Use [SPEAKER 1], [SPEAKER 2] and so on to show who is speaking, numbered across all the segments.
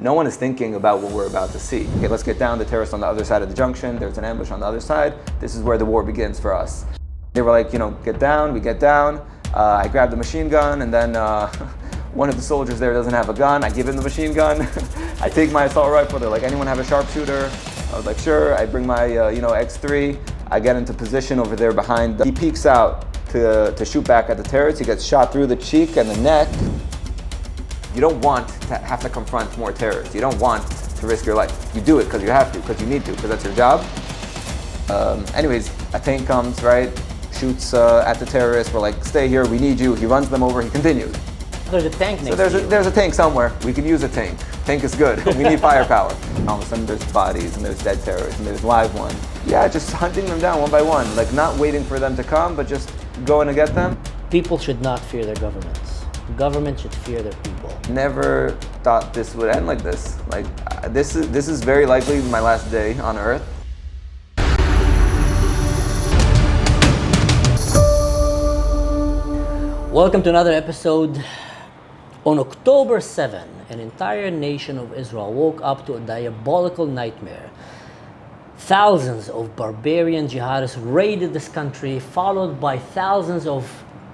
[SPEAKER 1] no one is thinking about what we're about to see. Okay, let's get down, the terrorists on the other side of the junction, there's an ambush on the other side, this is where the war begins for us. They were like, get down, we get down. I grabbed the machine gun, and then one of the soldiers there doesn't have a gun. I give him the machine gun. I take my assault rifle. They're like, anyone have a sharpshooter? I was like, sure. I bring my X3. I get into position over there behind. He peeks out to shoot back at the terrorists. He gets shot through the cheek and the neck. You don't want to have to confront more terrorists. You don't want to risk your life. You do it because you have to, because you need to, because that's your job. Anyways, a tank comes, right? Shoots at the terrorists. We're like, stay here, we need you. He runs them over, he continues.
[SPEAKER 2] There's a tank next
[SPEAKER 1] to you. There's a tank somewhere. We can use a tank. Tank is good. We need firepower. All of a sudden there's bodies, and there's dead terrorists, and there's live ones. Yeah, just hunting them down one by one. Like, not waiting for them to come, but just going to get them.
[SPEAKER 2] People should not fear their governments. Government should fear their people.
[SPEAKER 1] Never thought this would end like this. Like, this is very likely my last day on Earth.
[SPEAKER 2] Welcome to another episode. On October 7, an entire nation of Israel woke up to a diabolical nightmare. Thousands of barbarian jihadists raided this country, followed by thousands of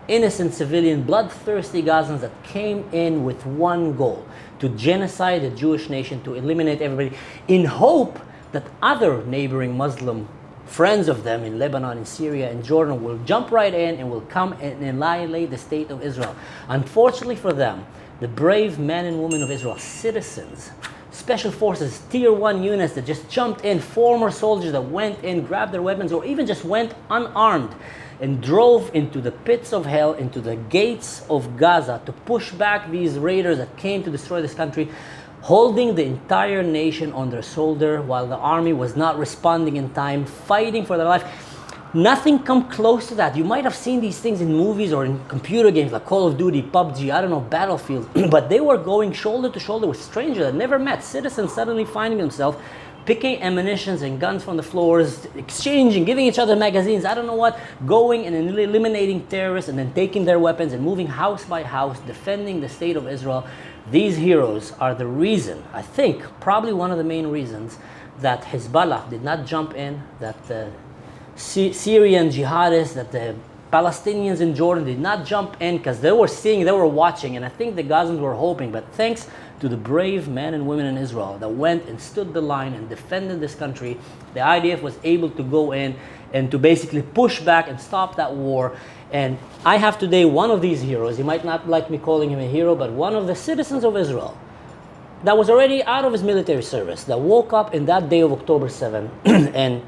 [SPEAKER 2] innocent civilian, bloodthirsty Gazans that came in with one goal: to genocide the Jewish nation, to eliminate everybody, in hope that other neighboring Muslim friends of them in Lebanon, in Syria, and Jordan will jump right in and will come and annihilate the state of Israel. Unfortunately for them, the brave men and women of Israel, citizens, special forces, tier 1 units that just jumped in, former soldiers that went in, grabbed their weapons, or even just went unarmed and drove into the pits of hell, into the gates of Gaza to push back these raiders that came to destroy this country, holding the entire nation on their shoulder while the army was not responding in time, fighting for their life. Nothing come close to that. You might have seen these things in movies or in computer games like Call of Duty, PUBG, I don't know, Battlefield, but they were going shoulder to shoulder with strangers that never met, citizens suddenly finding themselves picking ammunitions and guns from the floors, exchanging, giving each other magazines, I don't know what, going and eliminating terrorists and then taking their weapons and moving house by house, defending the state of Israel. These heroes are the reason, I think, probably one of the main reasons that Hezbollah did not jump in, that the Syrian jihadists, that the Palestinians in Jordan did not jump in, because they were seeing, they were watching, and I think the Gazans were hoping, but thanks to the brave men and women in Israel that went and stood the line and defended this country, the IDF was able to go in and to basically push back and stop that war. And I have today one of these heroes. You might not like me calling him a hero, but one of the citizens of Israel that was already out of his military service, that woke up in that day of October 7 and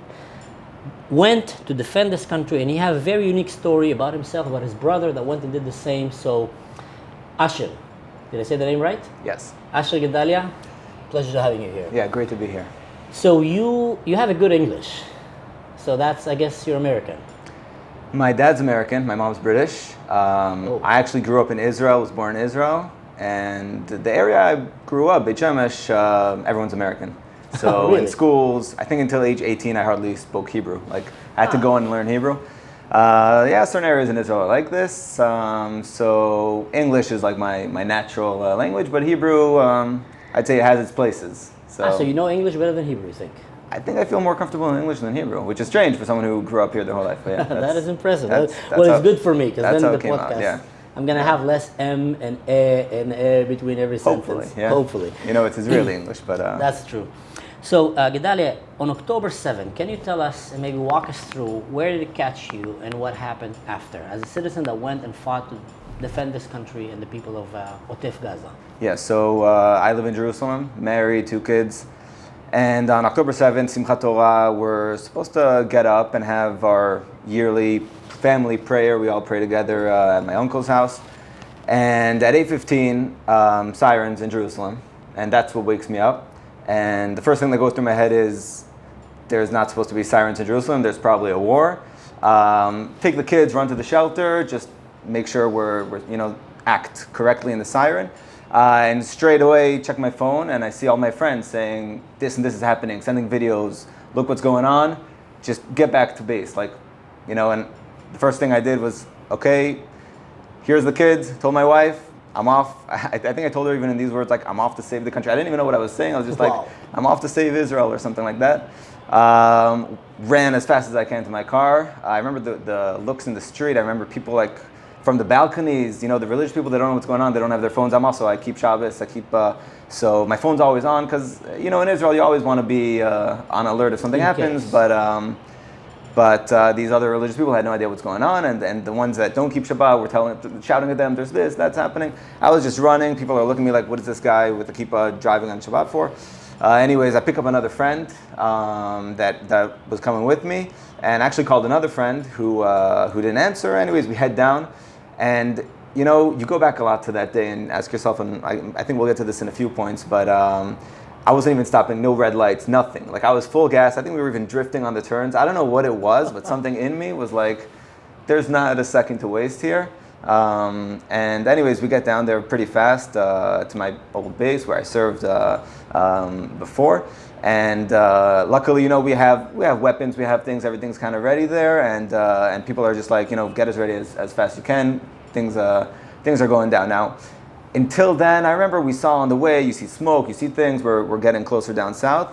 [SPEAKER 2] went to defend this country. And he has a very unique story about himself, about his brother that went and did the same. So, Asher, did I say the name right?
[SPEAKER 1] Yes.
[SPEAKER 2] Asher Guedalia, pleasure having you here.
[SPEAKER 1] Yeah, great to be here.
[SPEAKER 2] So you have a good English. So that's, I guess, you're American.
[SPEAKER 1] My dad's American, my mom's British. I actually grew up in Israel, was born in Israel. And the area I grew up, Beit Shemesh, everyone's American. So
[SPEAKER 2] really?
[SPEAKER 1] In schools, I think until age 18, I hardly spoke Hebrew. Like, I had to go and learn Hebrew. Certain areas in Israel are like this. So English is like my natural language, but Hebrew, I'd say it has its places.
[SPEAKER 2] So you know English better than Hebrew, you think?
[SPEAKER 1] I think I feel more comfortable in English than Hebrew, which is strange for someone who grew up here their whole life. But yeah,
[SPEAKER 2] that is impressive.
[SPEAKER 1] That's
[SPEAKER 2] it's good for me, because then the podcast,
[SPEAKER 1] out, yeah.
[SPEAKER 2] I'm going to have less M and E between every sentence. Hopefully.
[SPEAKER 1] You know, it's Israeli English, but...
[SPEAKER 2] That's true. So, Guedalia, on October 7, can you tell us and maybe walk us through where did it catch you and what happened after, as a citizen that went and fought to defend this country and the people of Otef Gaza?
[SPEAKER 1] Yeah, so I live in Jerusalem, married, 2 kids. And on October 7th, Simchat Torah, we're supposed to get up and have our yearly family prayer. We all pray together at my uncle's house. And at 8:15, sirens in Jerusalem. And that's what wakes me up. And the first thing that goes through my head is, there's not supposed to be sirens in Jerusalem. There's probably a war. Take the kids, run to the shelter, just make sure we're act correctly in the siren. And straight away, check my phone, and I see all my friends saying, this and this is happening, sending videos, look what's going on, just get back to base. And the first thing I did was, okay, here's the kids, told my wife, I'm off. I think I told her even in these words, like, I'm off to save the country. I didn't even know what I was saying. I was just
[SPEAKER 2] Wow.
[SPEAKER 1] like, I'm off to save Israel or something like that. Ran as fast as I can to my car. I remember the looks in the street. I remember people like from the balconies, you know, the religious people, they don't know what's going on. They don't have their phones. I keep Shabbos. So my phone's always on because, you know, in Israel, you always want to be on alert if something happens. But these other religious people had no idea what's going on, and the ones that don't keep Shabbat were shouting at them, there's this, that's happening. I was just running. People are looking at me like, what is this guy with the kippah driving on Shabbat for? Anyways, I pick up another friend that was coming with me, and actually called another friend who didn't answer. Anyways, we head down, and you know, you go back a lot to that day and ask yourself, and I think we'll get to this in a few points, but I wasn't even stopping, no red lights, nothing. Like I was full gas. I think we were even drifting on the turns. I don't know what it was, but something in me was like, there's not a second to waste here. And anyways, we get down there pretty fast to my old base where I served before. And luckily, you know, we have weapons, we have things, everything's kind of ready there. And people are just like, you know, get us ready as fast as you can. Things are going down now. Until then, I remember we saw on the way, you see smoke, you see things, we're getting closer down south.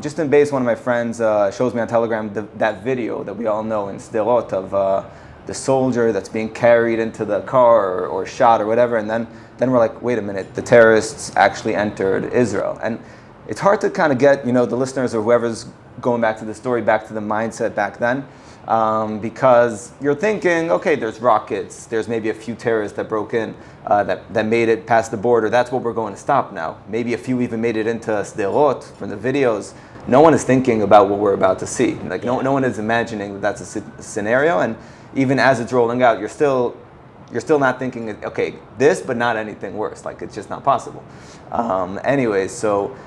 [SPEAKER 1] Just in base, one of my friends shows me on Telegram that video that we all know in Sderot of the soldier that's being carried into the car or shot or whatever. And then we're like, wait a minute, the terrorists actually entered Israel. And it's hard to kind of get, you know, the listeners or whoever's going back to the story, back to the mindset back then. Because you're thinking, okay, there's rockets, there's maybe a few terrorists that broke in, that made it past the border. That's what we're going to stop now. Maybe a few even made it into Sderot from the videos. No one is thinking about what we're about to see. Like no one is imagining that that's a scenario. And even as it's rolling out, you're still not thinking, okay, this, but not anything worse. Like it's just not possible. Anyways, so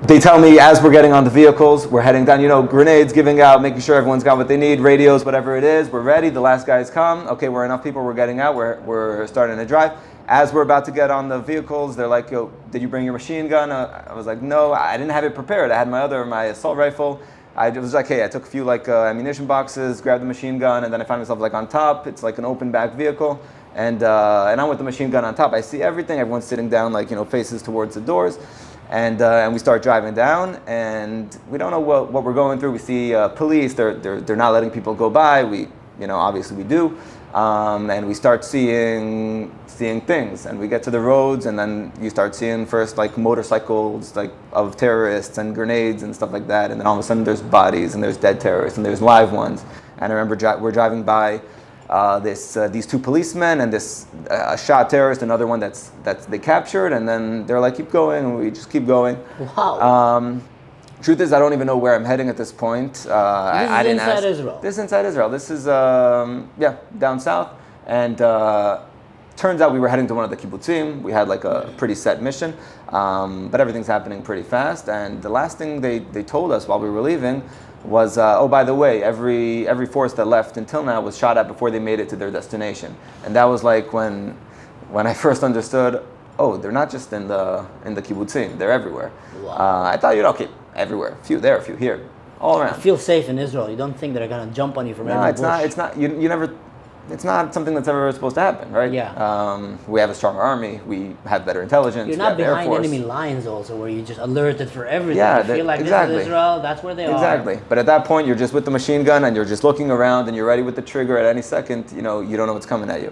[SPEAKER 1] they tell me as we're getting on the vehicles, we're heading down, you know, grenades giving out, making sure everyone's got what they need, radios, whatever it is. We're ready. The last guys come. Okay, we're enough people. We're getting out. We're starting to drive. As we're about to get on the vehicles, they're like, yo, did you bring your machine gun? I was like, no, I didn't have it prepared. I had my assault rifle. I was like, hey, I took a few ammunition boxes, grabbed the machine gun, and then I found myself like on top. It's like an open back vehicle. And I'm with the machine gun on top. I see everything. Everyone's sitting down, like, you know, faces towards the doors. And we start driving down, and we don't know what we're going through. We see police. They're not letting people go by. We, you know, obviously we do. And we start seeing things, and we get to the roads, and then you start seeing first like motorcycles like of terrorists and grenades and stuff like that, and then all of a sudden there's bodies and there's dead terrorists and there's live ones. And I remember we're driving by these two policemen and this shot terrorist, another one that's they captured, and then they're like, keep going, and we just keep going.
[SPEAKER 2] Wow.
[SPEAKER 1] Truth is, I don't even know where I'm heading at this point. I didn't
[SPEAKER 2] inside
[SPEAKER 1] ask.
[SPEAKER 2] Israel.
[SPEAKER 1] This is inside Israel. This is down south, and turns out we were heading to one of the kibbutzim. We had like a pretty set mission, but everything's happening pretty fast. And the last thing they told us while we were leaving was, oh, by the way, every force that left until now was shot at before they made it to their destination. And that was like when I first understood, oh, they're not just in the kibbutzim, they're everywhere.
[SPEAKER 2] Wow.
[SPEAKER 1] I thought, okay, everywhere, a few there, a few here, all around.
[SPEAKER 2] You feel safe in Israel. You don't think they're gonna jump on you from every bush.
[SPEAKER 1] No, it's not. You never. It's not something that's ever supposed to happen, right?
[SPEAKER 2] Yeah.
[SPEAKER 1] We have a stronger army. We have better intelligence.
[SPEAKER 2] You're not
[SPEAKER 1] we have
[SPEAKER 2] behind
[SPEAKER 1] Air Force.
[SPEAKER 2] enemy lines also, where you're just alerted for everything.
[SPEAKER 1] Yeah,
[SPEAKER 2] you feel like
[SPEAKER 1] exactly.
[SPEAKER 2] This is Israel, that's where they are.
[SPEAKER 1] Exactly. But at that point, you're just with the machine gun and you're just looking around and you're ready with the trigger at any second. You know, you don't know what's coming at you.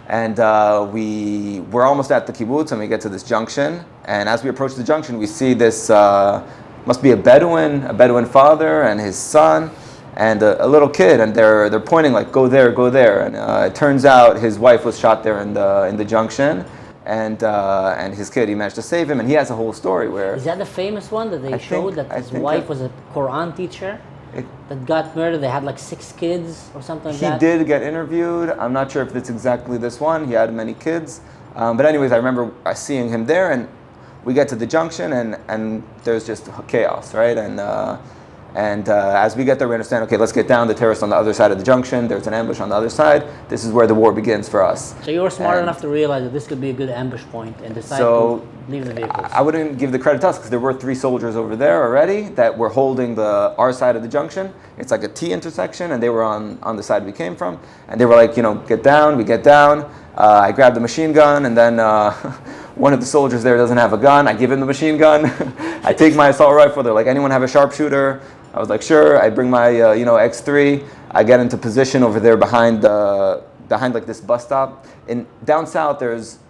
[SPEAKER 1] And we're almost at the kibbutz, and we get to this junction. And as we approach the junction, we see this must be a Bedouin father and his son, and a little kid, and they're pointing like, go there, go there. And it turns out his wife was shot there in the junction, and his kid, he managed to save him, and he has a whole story where.
[SPEAKER 2] Is that the famous one that they showed that his wife was a Quran teacher that got murdered? They had like 6 kids or something like that.
[SPEAKER 1] He did get interviewed. I'm not sure if it's exactly this one. He had many kids, but anyways, I remember seeing him there, and we get to the junction, and there's just chaos, right? And as we get there, we understand, okay, let's get down. The terrorists on the other side of the junction. There's an ambush on the other side. This is where the war begins for us.
[SPEAKER 2] So you were smart enough to realize that this could be a good ambush point and decide to leave the vehicles.
[SPEAKER 1] I wouldn't give the credit to us because there were 3 soldiers over there already that were holding our side of the junction. It's like a T intersection, and they were on the side we came from. And they were like, you know, get down. We get down. I grab the machine gun, and then one of the soldiers there doesn't have a gun. I give him the machine gun. I take my assault rifle. They're like, anyone have a sharpshooter? I was like, sure. I bring my X3. I get into position over there behind like this bus stop. In down south,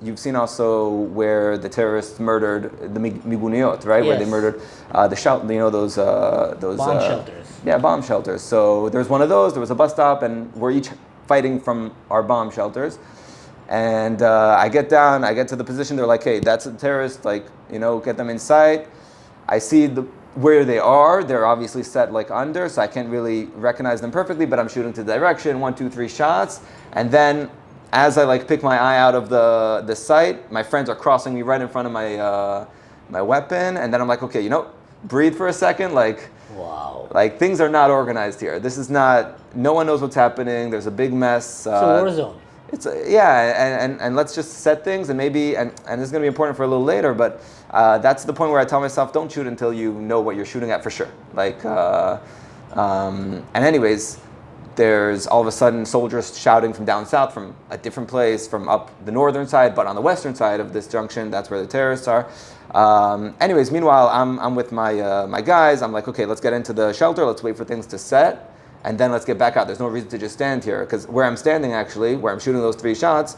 [SPEAKER 1] you've seen also where the terrorists murdered the miguniyot, right?
[SPEAKER 2] Yes.
[SPEAKER 1] Where they murdered those
[SPEAKER 2] Bomb shelters.
[SPEAKER 1] Yeah, bomb shelters. So there's one of those. There was a bus stop, and we're each fighting from our bomb shelters. And I get down. I get to the position. They're like, hey, that's a terrorist. Like, get them in sight. I see where they are. They're obviously set like under, so I can't really recognize them perfectly, but I'm shooting to the direction, 1, 2, 3 shots. And then as I like pick my eye out of the sight, my friends are crossing me right in front of my weapon. And then I'm like, okay, breathe for a second. Like,
[SPEAKER 2] wow.
[SPEAKER 1] Like things are not organized here. This is not, no one knows what's happening. There's a big mess.
[SPEAKER 2] It's a war zone.
[SPEAKER 1] And let's just set things, and maybe, and this is going to be important for a little later, but that's the point where I tell myself, don't shoot until you know what you're shooting at for sure. Like, and anyways, there's all of a sudden soldiers shouting from down south, from a different place, from up the northern side, but on the western side of this junction, that's where the terrorists are. Anyways, meanwhile, I'm with my guys. I'm like, okay, let's get into the shelter. Let's wait for things to set. And then let's get back out. There's no reason to just stand here, because where I'm standing actually, where I'm shooting those 3 shots,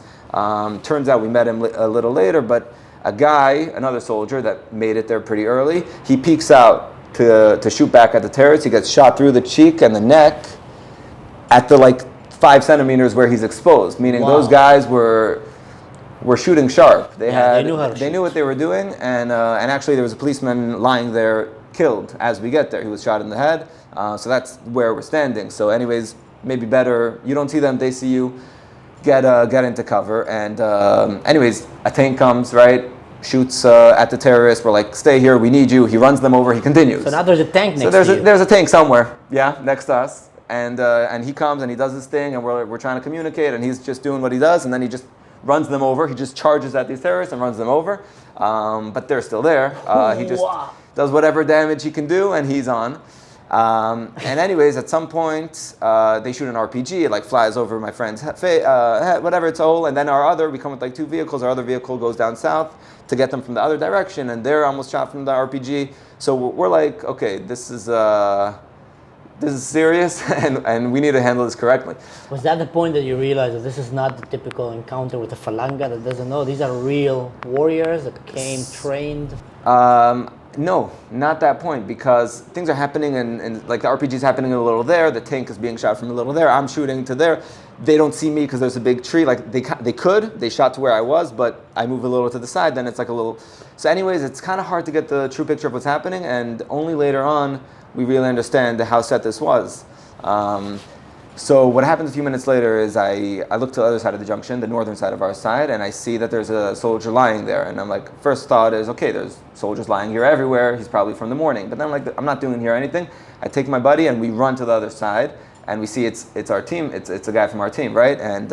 [SPEAKER 1] turns out we met him a little later, but a guy, another soldier that made it there pretty early, he peeks out to shoot back at the terrorists. He gets shot through the cheek and the neck at the 5 centimeters where he's exposed, meaning those guys were shooting sharp. They knew how to shoot. They knew what they were doing, and actually there was a policeman lying there killed as we get there. He was shot in the head. So that's where we're standing. So anyways, maybe better, you don't see them, they see you, get into cover. And anyways, a tank comes, right, shoots at the terrorists. We're like, stay here, we need you. He runs them over, he continues.
[SPEAKER 2] So now there's a tank next
[SPEAKER 1] to you. There's a tank somewhere, next to us. And he comes and he does his thing, and we're trying to communicate, and he's just doing what he does, and then he just runs them over. He just charges at these terrorists and runs them over. But they're still there. He just does whatever damage he can do, and he's on. And anyways, at some point, they shoot an RPG. It flies over my friend's head, whatever, it's a hole. And then we come with 2 vehicles. Our other vehicle goes down south to get them from the other direction, and they're almost shot from the RPG. So we're like, okay, this is serious, and we need to handle this correctly.
[SPEAKER 2] Was that the point that you realized that this is not the typical encounter with a falanga that doesn't know? These are real warriors that came trained?
[SPEAKER 1] No, not that point, because things are happening, and the RPG is happening a little there, the tank is being shot from a little there, I'm shooting to there. They don't see me because there's a big tree. They shot to where I was, but I move a little to the side, then it's a little. So anyways, it's kind of hard to get the true picture of what's happening, and only later on we really understand how set this was. So what happens a few minutes later is I look to the other side of the junction, the northern side of our side, and I see that there's a soldier lying there. And I'm like, first thought is, okay, there's soldiers lying here everywhere. He's probably from the morning. But then I'm not doing here anything. I take my buddy and we run to the other side, and we see it's our team. It's a guy from our team, right? And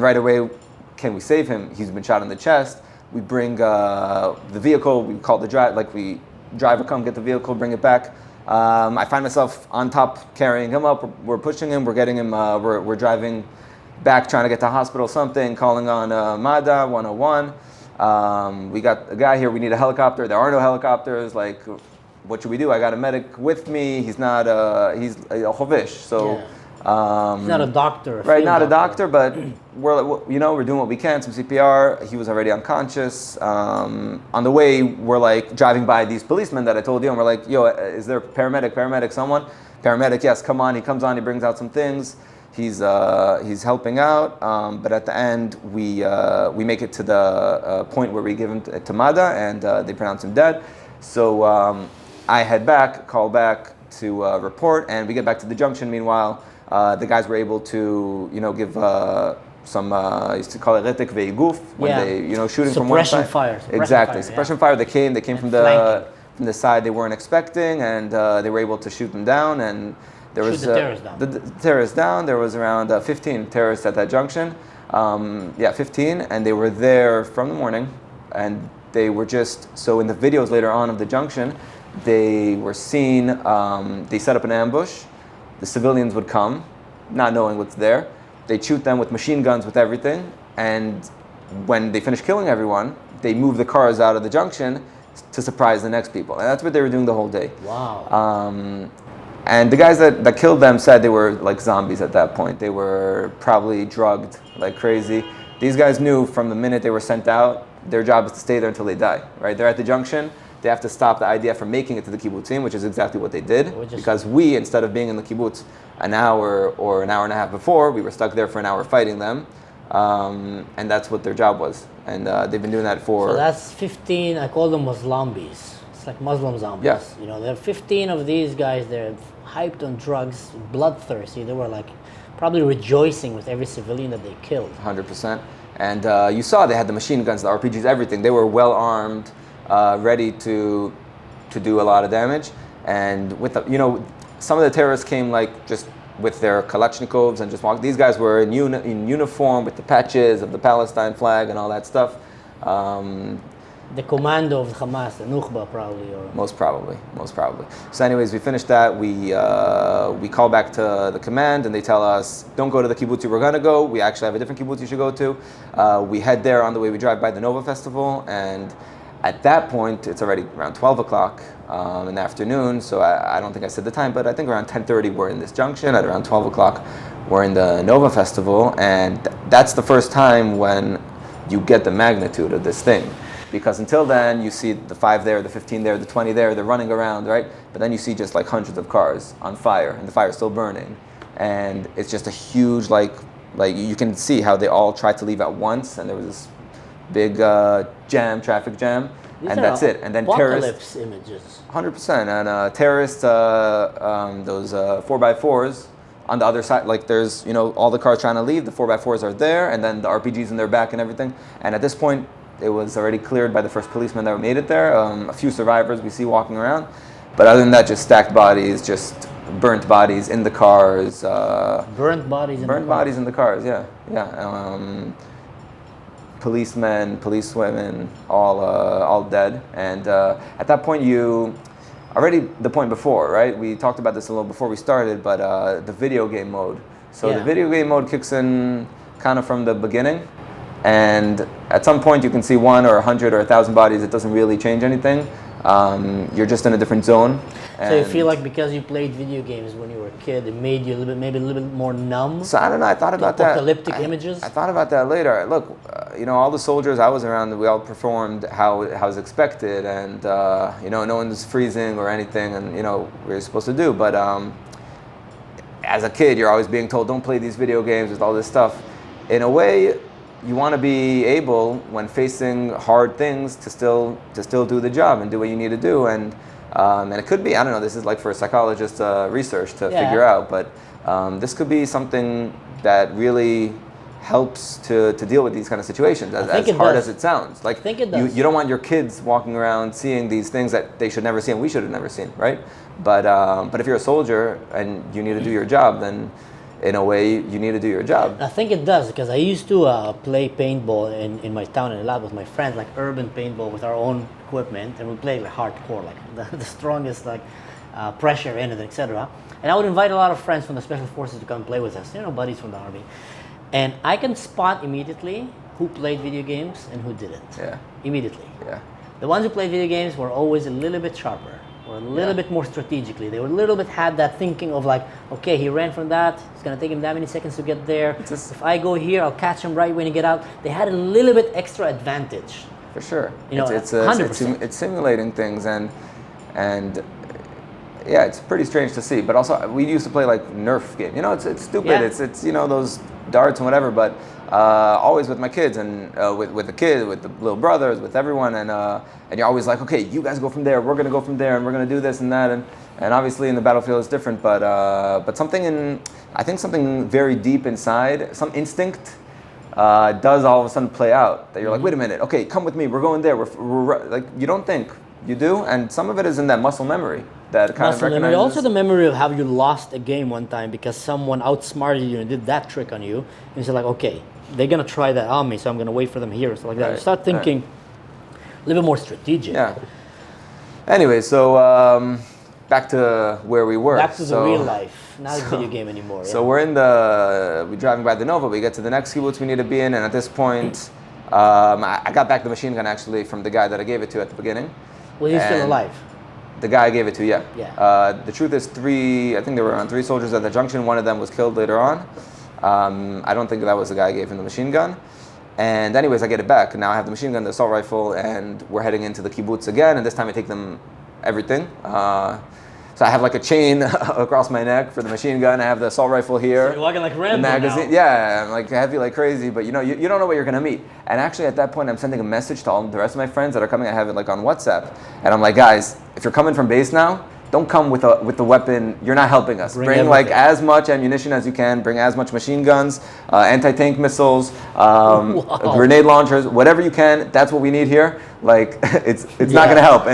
[SPEAKER 1] right away, can we save him? He's been shot in the chest. We bring the vehicle. We call the driver come get the vehicle, bring it back. I find myself on top carrying him up. We're pushing him. We're getting him. We're driving back, trying to get to hospital. Something. Calling on MADA 101. We got a guy here. We need a helicopter. There are no helicopters. What should we do? I got a medic with me. He's not. He's a chovish. So.
[SPEAKER 2] He's not a doctor.
[SPEAKER 1] Right, not a doctor, but we're doing what we can. Some CPR. He was already unconscious. On the way, we're driving by these policemen that I told you, and we're like, yo, is there a paramedic, someone? Paramedic, yes, come on. He comes on, he brings out some things. He's helping out, but at the end, we make it to the point where we give him to MADA, and they pronounce him dead. So I head back, call back to report, and we get back to the junction. Meanwhile, the guys were able to, give some, used to call it retek ve'iguf, when they, shooting from one side. Suppression fire. They came from the side they weren't expecting, and they were able to shoot them down, and there was the terrorists down. There was around 15 terrorists at that junction. 15, and they were there from the morning, and they were so in the videos later on of the junction, they were seen, they set up an ambush. The civilians would come, not knowing what's there. They'd shoot them with machine guns, with everything. and when they finish killing everyone, they move the cars out of the junction to surprise the next people. And that's what they were doing the whole day.
[SPEAKER 2] Wow.
[SPEAKER 1] And the guys that killed them said they were like zombies at that point. They were probably drugged like crazy. These guys knew from the minute they were sent out, their job is to stay there until they die, right? They're at the junction. They have to stop the IDF from making it to the kibbutzim, which is exactly what they did. Because we, instead of being in the kibbutz an hour or an hour and a half before, we were stuck there for an hour fighting them. And that's what their job was. And they've been doing that for...
[SPEAKER 2] So that's 15, I call them Muslimbis. It's like Muslim zombies.
[SPEAKER 1] Yes.
[SPEAKER 2] You know, there are 15 of these guys, they're hyped on drugs, bloodthirsty. They were like probably rejoicing with every civilian that they killed.
[SPEAKER 1] 100%. And you saw they had the machine guns, the RPGs, everything. They were well armed, ready to do a lot of damage. And with the, some of the terrorists came like just with their Kalashnikovs and just walked. These guys were in uniform with the patches of the Palestine flag and all that stuff.
[SPEAKER 2] The commando of Hamas, the Nukhba probably, or
[SPEAKER 1] most probably. So, anyways, we finished that. We call back to the command, and they tell us, "Don't go to the kibbutz you were gonna go. We actually have a different kibbutz you should go to." We head there. On the way, we drive by the Nova Festival, and at that point, it's already around 12 o'clock in the afternoon. So I don't think I said the time, but I think around 10:30 we're in this junction. At around 12 o'clock, we're in the Nova Festival, and that's the first time when you get the magnitude of this thing. Because until then, you see the 5 there, the 15 there, the 20 there, they're running around, right? But then you see just like hundreds of cars on fire, and the fire's still burning. And it's just a huge, like you can see how they all tried to leave at once, and there was this big traffic jam,
[SPEAKER 2] These
[SPEAKER 1] and
[SPEAKER 2] are
[SPEAKER 1] that's it. And then
[SPEAKER 2] apocalypse images.
[SPEAKER 1] 100%. And terrorists, those 4x4s, on the other side, like there's, all the cars trying to leave, the 4x4s are there, and then the RPGs in their back and everything. And at this point, it was already cleared by the first policeman that made it there. A few survivors we see walking around. But other than that, just stacked bodies, just burnt bodies in the cars.
[SPEAKER 2] Burnt bodies in
[SPEAKER 1] the cars, yeah. Policemen, policewomen, all dead. And at that point, the point before, right? We talked about this a little before we started, but the video game mode. So the video game mode kicks in kind of from the beginning. And at some point you can see 1 or 100 or 1,000 bodies. It doesn't really change anything. You're just in a different zone.
[SPEAKER 2] So you feel like because you played video games when you were a kid, it made you maybe a little bit more numb?
[SPEAKER 1] So I don't know, I thought about that.
[SPEAKER 2] Apocalyptic images?
[SPEAKER 1] I thought about that later. Look, all the soldiers I was around, we all performed how was expected, and no one was freezing or anything, and we were supposed to do. But as a kid, you're always being told, don't play these video games with all this stuff. In a way, you want to be able, when facing hard things, to still do the job and do what you need to do. And it could be, I don't know, this is like for a psychologist research to figure out, but this could be something that really helps to deal with these kind of situations, as hard as it sounds. Like,
[SPEAKER 2] I think it does.
[SPEAKER 1] You don't want your kids walking around seeing these things that they should never see and we should have never seen, right? But if you're a soldier and you need to do your job, then in a way, you need to do your job.
[SPEAKER 2] I think it does, because I used to play paintball in my town in Elad with my friends, like urban paintball with our own equipment, and we played like hardcore, like the strongest pressure in it, etc. And I would invite a lot of friends from the special forces to come play with us, buddies from the army. And I can spot immediately who played video games and who didn't.
[SPEAKER 1] Yeah.
[SPEAKER 2] Immediately.
[SPEAKER 1] Yeah.
[SPEAKER 2] The ones who played video games were always a little bit sharper, or a little bit more strategically. They were a little bit had that thinking of like, okay, he ran from that, it's gonna take him that many seconds to get there. If I go here, I'll catch him right when he get out. They had a little bit extra advantage.
[SPEAKER 1] For sure.
[SPEAKER 2] 100%.
[SPEAKER 1] It's simulating things, and yeah, it's pretty strange to see. But also, we used to play like Nerf game. It's stupid.
[SPEAKER 2] Yeah.
[SPEAKER 1] It's those darts and whatever. But always with my kids and with the kids, with the little brothers, with everyone, and you're always like, okay, you guys go from there. We're gonna go from there, and we're gonna do this and that, and obviously in the battlefield it's different. But I think something very deep inside, some instinct. Does all of a sudden play out that you're like, wait a minute, okay, come with me, we're going there. We're like, you don't think, you do, and some of it is in that muscle memory that kind of recognizes.
[SPEAKER 2] Also the memory of how you lost a game one time because someone outsmarted you and did that trick on you, and you're like, okay, they're gonna try that on me, so I'm gonna wait for them here, so like that. You start thinking a little bit more strategic.
[SPEAKER 1] Yeah. Anyway, so back to where we were.
[SPEAKER 2] Back to the real life. life, not a video game anymore.
[SPEAKER 1] So we're we're driving by the Nova. We get to the next kibbutz we need to be in, and at this point, I got back the machine gun actually from the guy that I gave it to at the beginning.
[SPEAKER 2] Was he still alive?
[SPEAKER 1] The guy I gave it to, yeah.
[SPEAKER 2] Yeah.
[SPEAKER 1] The truth is I think there were around 3 soldiers at the junction. One of them was killed later on. I don't think that was the guy I gave him the machine gun. And anyways, I get it back. Now I have the machine gun, the assault rifle, and we're heading into the kibbutz again. And this time I take them everything. So I have like a chain across my neck for the machine gun. I have the assault rifle here.
[SPEAKER 2] So you're walking like Rambo
[SPEAKER 1] the magazine,
[SPEAKER 2] now.
[SPEAKER 1] Yeah, I'm like heavy like crazy, but you don't know what you're gonna meet. And actually at that point I'm sending a message to all the rest of my friends that are coming. I have it like on WhatsApp. And I'm like, guys, if you're coming from base now, don't come with the weapon. You're not helping us. Bring like as much ammunition as you can. Bring as much machine guns, anti-tank missiles, grenade launchers, whatever you can. That's what we need here. Like it's not gonna help.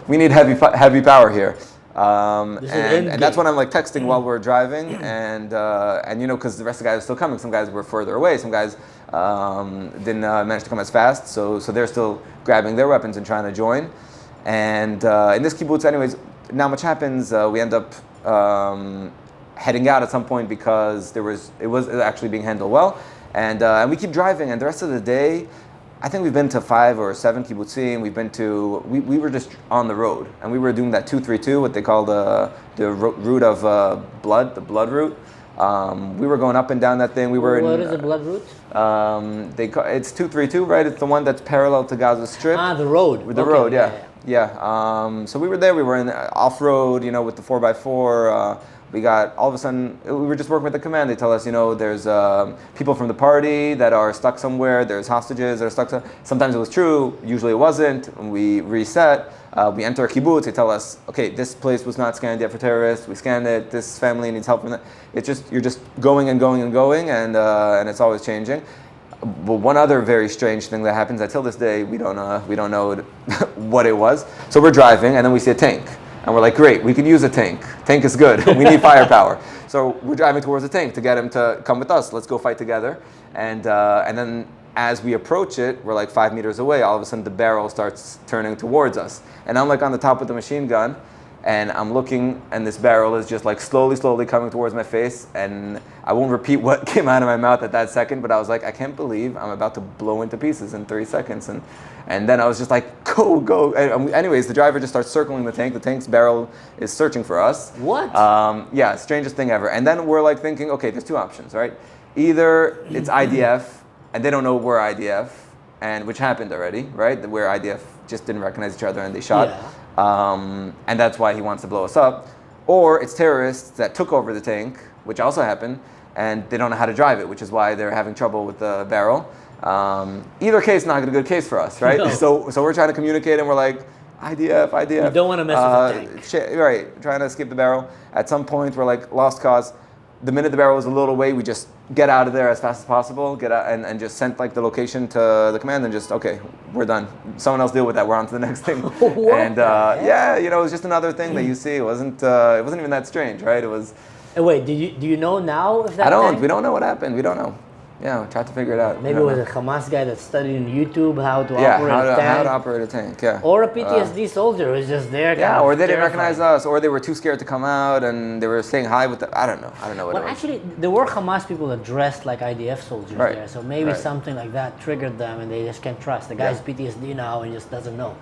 [SPEAKER 1] We need heavy power here. And that's when I'm like texting while we're driving, and because the rest of the guys are still coming. Some guys were further away. Some guys didn't manage to come as fast. So they're still grabbing their weapons and trying to join. And in this kibbutz, anyways, not much happens. We end up heading out at some point because it was actually being handled well, and we keep driving. And the rest of the day, I think we've been to 5 or 7 kibbutzim. We were just on the road, and we were doing that 232, what they call the route of blood, the blood route. We were going up and down that thing.
[SPEAKER 2] What is the blood route?
[SPEAKER 1] It's 232, right? It's the one that's parallel to Gaza Strip.
[SPEAKER 2] The road.
[SPEAKER 1] The road, yeah. So we were there. We were in off road, with the 4x4. We got, all of a sudden, we were just working with the command. They tell us, there's people from the party that are stuck somewhere. There's hostages that are stuck. Sometimes it was true. Usually it wasn't. When we reset, we enter a kibbutz. They tell us, okay, this place was not scanned yet for terrorists. We scanned it. This family needs help from that. You're just going and going and going, and it's always changing. But one other very strange thing that happens, until this day, we don't know what it was. So we're driving, and then we see a tank. And we're like, great, we can use a tank. Tank is good. We need firepower. So we're driving towards the tank to get him to come with us. Let's go fight together. And then as we approach it, we're like 5 meters away. All of a sudden, the barrel starts turning towards us. And I'm like on the top with the machine gun. And I'm looking, and this barrel is just like slowly coming towards my face. And I won't repeat what came out of my mouth at that second, but I was like, I can't believe I'm about to blow into pieces in 30 seconds. And then I was just like, go. Anyways, the driver just starts circling the tank. The tank's barrel is searching for us.
[SPEAKER 2] What?
[SPEAKER 1] Yeah, strangest thing ever. And then we're like thinking, okay, there's 2 options, right? Either it's IDF, and they don't know we're IDF, and which happened already, right? Where IDF just didn't recognize each other and they shot.
[SPEAKER 2] Yeah.
[SPEAKER 1] And that's why he wants to blow us up. Or it's terrorists that took over the tank, which also happened, and they don't know how to drive it, which is why they're having trouble with the barrel. Either case, not a good case for us, right?
[SPEAKER 2] No.
[SPEAKER 1] So we're trying to communicate, and we're like, IDF.
[SPEAKER 2] You don't want to mess with the tank.
[SPEAKER 1] Right, trying to escape the barrel. At some point, we're like, lost cause. The minute the barrel was a little away, we just get out of there as fast as possible, get out and just sent like the location to the command and just, okay, we're done. Someone else deal with that. We're on to the next thing. And yeah, it was just another thing that you see. It wasn't even that strange, right? It was.
[SPEAKER 2] And wait, do you know now if that?
[SPEAKER 1] We don't know what happened. We don't know. Yeah, we tried to figure it out.
[SPEAKER 2] Maybe it was a Hamas guy that studied on YouTube how to operate a tank.
[SPEAKER 1] How to operate a tank, yeah.
[SPEAKER 2] Or a PTSD soldier who's just there.
[SPEAKER 1] Yeah, or they didn't recognize us, or they were too scared to come out, and they were saying hi with I don't know what it was.
[SPEAKER 2] Well, actually, there were Hamas people that dressed like IDF soldiers there, so maybe something like that triggered them, and they just can't trust. The guy's PTSD now and just doesn't know.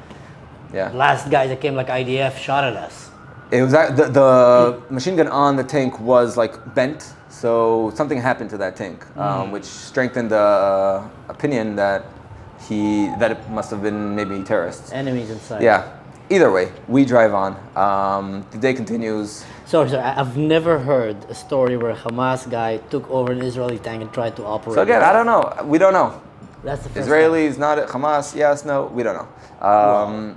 [SPEAKER 1] Yeah.
[SPEAKER 2] The last guy that came like IDF shot at us.
[SPEAKER 1] It was the machine gun on the tank was like bent. So something happened to that tank, which strengthened the opinion that it must have been maybe terrorists.
[SPEAKER 2] Enemies inside.
[SPEAKER 1] Yeah. Either way, we drive on. The day continues.
[SPEAKER 2] Sorry, I've never heard a story where a Hamas guy took over an Israeli tank and tried to operate.
[SPEAKER 1] So again, I don't know. We don't know.
[SPEAKER 2] That's the first
[SPEAKER 1] Israelis,
[SPEAKER 2] time.
[SPEAKER 1] not Hamas, yes, no, we don't know.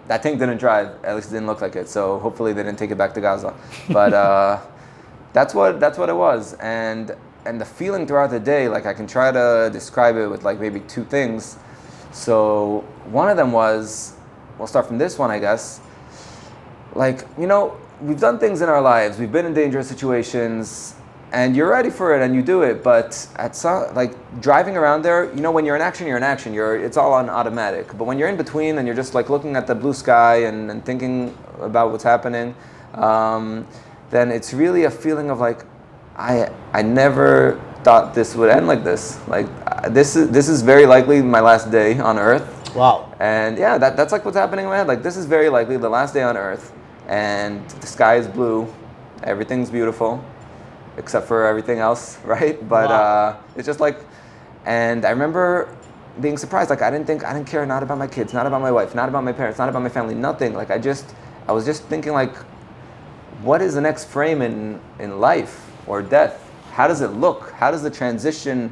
[SPEAKER 1] That tank didn't drive, at least it didn't look like it. So hopefully they didn't take it back to Gaza. But that's what it was. And the feeling throughout the day, like I can try to describe it with like maybe 2 things. So one of them was, we'll start from this one, I guess. Like, we've done things in our lives. We've been in dangerous situations, and you're ready for it, and you do it. But at some, like driving around there, when you're in action, you're in action. It's all on automatic. But when you're in between, and you're just like looking at the blue sky and thinking about what's happening, then it's really a feeling of like, I never thought this would end like this. Like this is very likely my last day on Earth.
[SPEAKER 2] Wow.
[SPEAKER 1] And yeah, that's like what's happening in my head. Like this is very likely the last day on Earth, and the sky is blue, everything's beautiful, except for everything else, right? But
[SPEAKER 2] Wow.
[SPEAKER 1] it's just like, and I remember being surprised. Like I didn't care, not about my kids, not about my wife, not about my parents, not about my family, nothing. Like I was just thinking like, what is the next frame in life or death? How does it look? How does the transition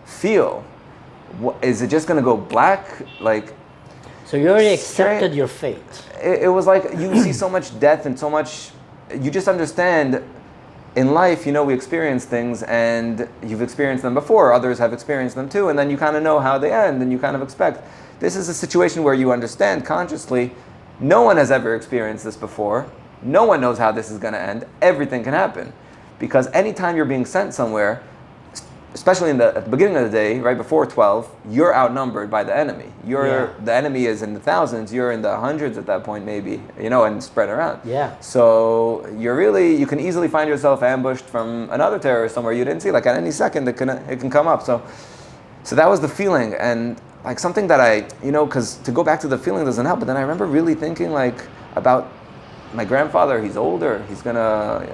[SPEAKER 1] feel? Is it just gonna go black? Like,
[SPEAKER 2] So you already accepted your fate.
[SPEAKER 1] it was like you see so much death and so much. You just understand. In life, we experience things, and you've experienced them before. Others have experienced them too, and then you kind of know how they end, and you kind of expect. This is a situation where you understand consciously. No one has ever experienced this before. No one knows how this is going to end. Everything can happen, because anytime you're being sent somewhere, especially at the beginning of the day, right before 12, you're outnumbered by the enemy. The enemy is in the thousands. You're in the hundreds at that point, maybe, and spread around.
[SPEAKER 2] Yeah.
[SPEAKER 1] So you can easily find yourself ambushed from another terrorist somewhere you didn't see. Like at any second, it can come up. So that was the feeling, and like something that because to go back to the feeling doesn't help. But then I remember really thinking like about my grandfather. He's older. He's gonna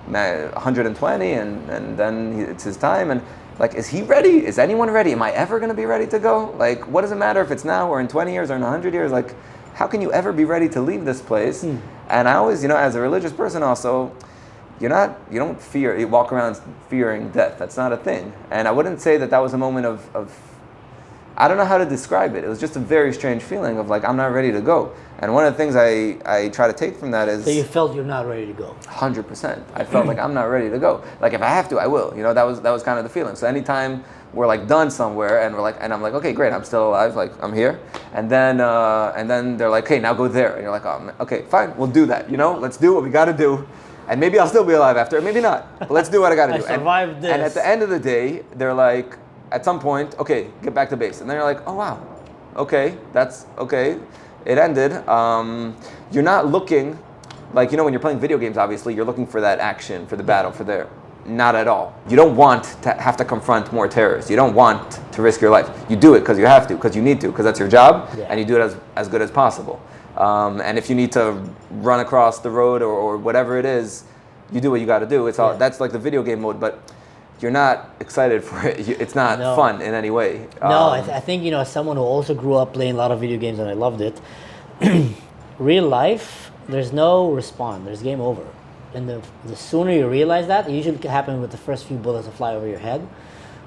[SPEAKER 1] 120, and then it's his time. And like, is he ready? Is anyone ready? Am I ever going to be ready to go? Like, what does it matter if it's now or in 20 years or in 100 years? Like, how can you ever be ready to leave this place? And I always, as a religious person also, you walk around fearing death. That's not a thing. And I wouldn't say that was a moment of I don't know how to describe it. It was just a very strange feeling of like, I'm not ready to go. And one of the things I try to take from that is...
[SPEAKER 2] So you felt you're not ready to go?
[SPEAKER 1] 100%. I felt like I'm not ready to go. Like if I have to, I will. That was kind of the feeling. So anytime we're like done somewhere and I'm like, okay, great, I'm still alive, like I'm here. And then they're like, hey, now go there. And you're like, oh, okay, fine, we'll do that. Let's do what we got to do. And maybe I'll still be alive after, maybe not. But let's do what I got to do.
[SPEAKER 2] I survived this.
[SPEAKER 1] And at the end of the day, they're like, at some point, okay, get back to base. And then you're like, oh wow, okay, that's okay. It ended. You're not looking, like, when you're playing video games, obviously, you're looking for that action, for the battle, not at all. You don't want to have to confront more terrorists. You don't want to risk your life. You do it because you have to, because you need to, because that's your job, and you do it as good as possible. And if you need to run across the road or whatever it is, you do what you got to do. It's all that's like the video game mode, but you're not excited for it. It's not fun in any way.
[SPEAKER 2] No, I think, as someone who also grew up playing a lot of video games and I loved it, real life, there's no respawn. There's game over. And the sooner you realize that, it usually can happen with the first few bullets that fly over your head,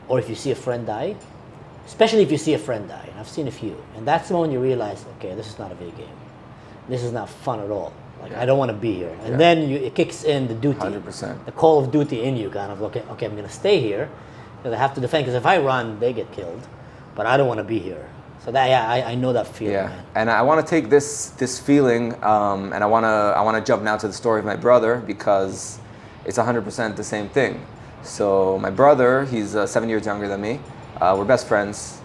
[SPEAKER 2] or if you see a friend die, especially if you see a friend die. And I've seen a few. And that's the moment you realize, okay, this is not a video game. This is not fun at all. Like, I don't want to be here. And then it kicks in the duty.
[SPEAKER 1] 100%.
[SPEAKER 2] The call of duty in you, kind of, okay, I'm going to stay here because I have to defend. Because if I run, they get killed. But I don't want to be here. So I know that feeling, man.
[SPEAKER 1] And I want to take this feeling, and I want to jump now to the story of my brother, because it's 100% the same thing. So my brother, he's 7 years younger than me. We're best friends.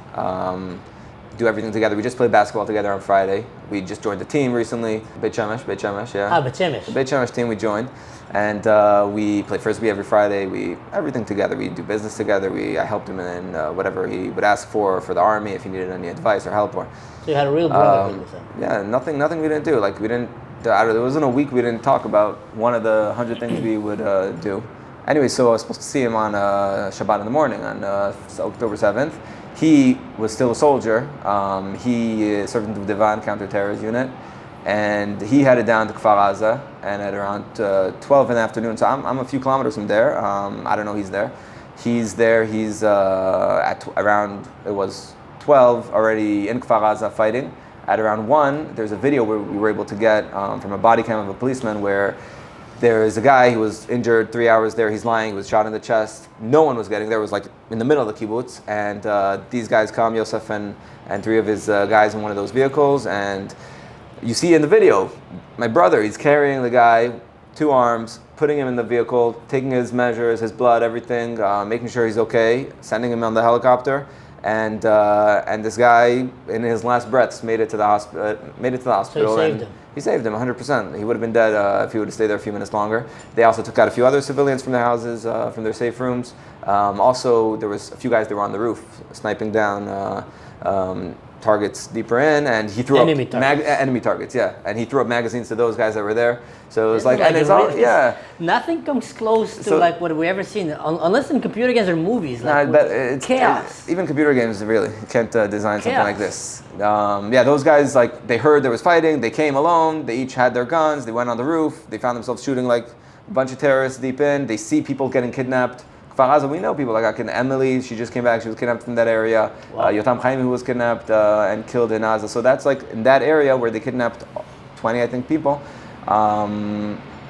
[SPEAKER 1] Do everything together. We just played basketball together on Friday. We just joined the team recently. Beit Shemesh, yeah.
[SPEAKER 2] Beit Shemesh.
[SPEAKER 1] The Beit Shemesh team we joined. And we play Frisbee every Friday. Everything together. We do business together. I helped him in whatever he would ask for the army, if he needed any advice or help.
[SPEAKER 2] So you had a real brotherhood with him.
[SPEAKER 1] Yeah, nothing we didn't do. Like there wasn't a week we didn't talk about one of the 100 things we would do. Anyway, so I was supposed to see him on Shabbat in the morning on October 7th. He was still a soldier. He served in the Dovdevan counter-terrorist unit, and he headed down to Kfar Aza. And at around 12 in the afternoon, so I'm a few kilometers from there. I don't know he's there. He's there. He's at around, it was 12 already in Kfar Aza fighting. At around 1, there's a video where we were able to get from a body cam of a policeman where there is a guy who was injured 3 hours there. He's lying. He was shot in the chest. No one was getting there. It was like in the middle of the kibbutz. And these guys come, Yosef and 3 of his guys in one of those vehicles. And you see in the video, my brother, he's carrying the guy, 2 arms, putting him in the vehicle, taking his measures, his blood, everything, making sure he's okay, sending him on the helicopter. and this guy in his last breaths made it to the hospital.
[SPEAKER 2] So he saved him.
[SPEAKER 1] He saved him 100%. He would have been dead if he would have stayed there a few minutes longer. They also took out a few other civilians from their houses, from their safe rooms. Also, there was a few guys that were on the roof sniping down targets deeper in, and he threw
[SPEAKER 2] enemy
[SPEAKER 1] up
[SPEAKER 2] targets.
[SPEAKER 1] enemy targets. Yeah, and he threw up magazines to those guys that were there. So it was
[SPEAKER 2] It's
[SPEAKER 1] and it's all
[SPEAKER 2] Nothing comes close to
[SPEAKER 1] So-
[SPEAKER 2] like what we ever seen, unless in computer games or movies. Like
[SPEAKER 1] Nah, but it's
[SPEAKER 2] chaos.
[SPEAKER 1] Even computer games really can't design something like
[SPEAKER 2] Chaos.
[SPEAKER 1] this. Yeah, those guys like they heard there was fighting. They came alone. They each had their guns. They went on the roof. They found themselves shooting like a bunch of terrorists deep in. They see people getting kidnapped. Kfar we know people that got kidnapped. Emily, she just came back. She was kidnapped from that area.
[SPEAKER 2] Wow.
[SPEAKER 1] Yotam Chaim, who was kidnapped and killed in Gaza. So that's like in that area where they kidnapped 20, I think, people.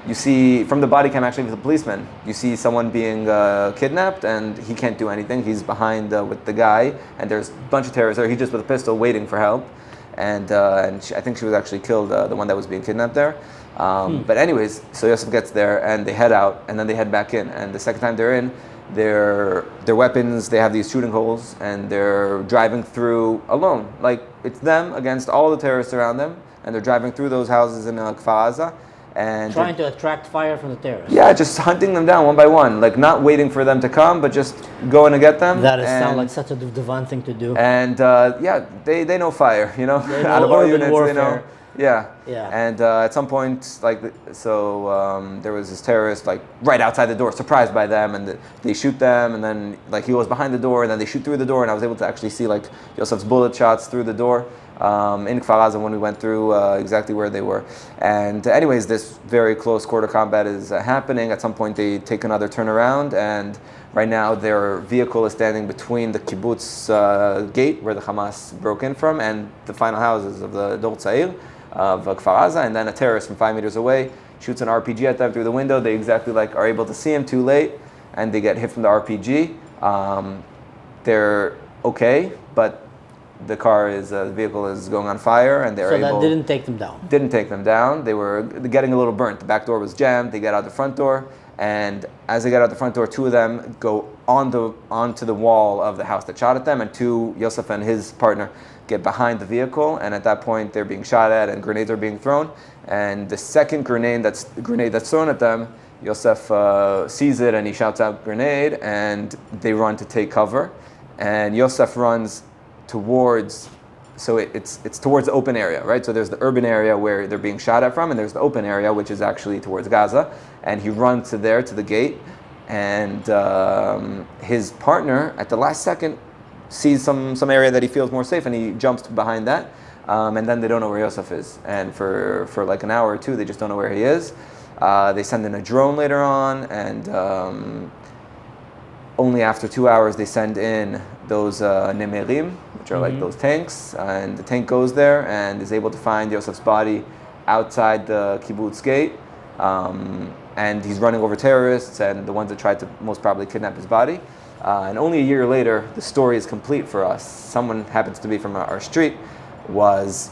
[SPEAKER 1] You see from the body cam actually with the policeman, you see someone being kidnapped and he can't do anything. He's behind with the guy, and there's a bunch of terrorists there. He's just with a pistol waiting for help. And I think she was actually killed, the one that was being kidnapped there. But anyways, so Yosef gets there and they head out and then they head back in. And the second time they're in, their weapons, they have these shooting holes and they're driving through alone. Like it's them against all the terrorists around them, and they're driving through those houses in Kfar Aza. And
[SPEAKER 2] Trying to attract fire from the terrorists.
[SPEAKER 1] yeah, just hunting them down one by one, like not waiting for them to come, but just going to get them.
[SPEAKER 2] That sounds like such a Dovdevan thing to do.
[SPEAKER 1] And yeah, they know fire, you know,
[SPEAKER 2] They know
[SPEAKER 1] out of all
[SPEAKER 2] urban
[SPEAKER 1] units,
[SPEAKER 2] warfare.
[SPEAKER 1] they know. Yeah.
[SPEAKER 2] Yeah.
[SPEAKER 1] And at some point, like, there was this terrorist, like, right outside the door, surprised by them, and they shoot them, and then, like, he goes behind the door, and then they shoot through the door, and I was able to actually see, like, Yosef's bullet shots through the door in Kfar Aza when we went through exactly where they were. And anyways, this very close quarter combat is happening. At some point, they take another turnaround, and right now their vehicle is standing between the kibbutz gate, where the Hamas broke in from, and the final houses of the Dor Tzair of Kfar Aza, and then a terrorist from 5 meters away shoots an RPG at them through the window. They exactly like are able to see him too late, and they get hit from the RPG. They're okay, but the vehicle is going on fire, and they're
[SPEAKER 2] So
[SPEAKER 1] able.
[SPEAKER 2] that didn't take them down.
[SPEAKER 1] Didn't take them down. They were getting a little burnt. The back door was jammed. They get out the front door, and as they get out the front door, two of them go onto the wall of the house that shot at them, and Yosef and his partner get behind the vehicle, and at that point they're being shot at and grenades are being thrown. And the second grenade that's thrown at them, Yosef sees it and he shouts out grenade, and they run to take cover. And Yosef runs towards, so it's towards the open area, right? So there's the urban area where they're being shot at from, and there's the open area which is actually towards Gaza. And he runs to the gate, and his partner at the last second sees some area that he feels more safe, and he jumps behind that, and then they don't know where Yosef is, and for like an hour or two they just don't know where he is. They send in a drone later on, and only after 2 hours they send in those nemerim, which are like those tanks, and the tank goes there and is able to find Yosef's body outside the kibbutz gate, and he's running over terrorists and the ones that tried to most probably kidnap his body. And only a year later, the story is complete for us. Someone happens to be from our street, was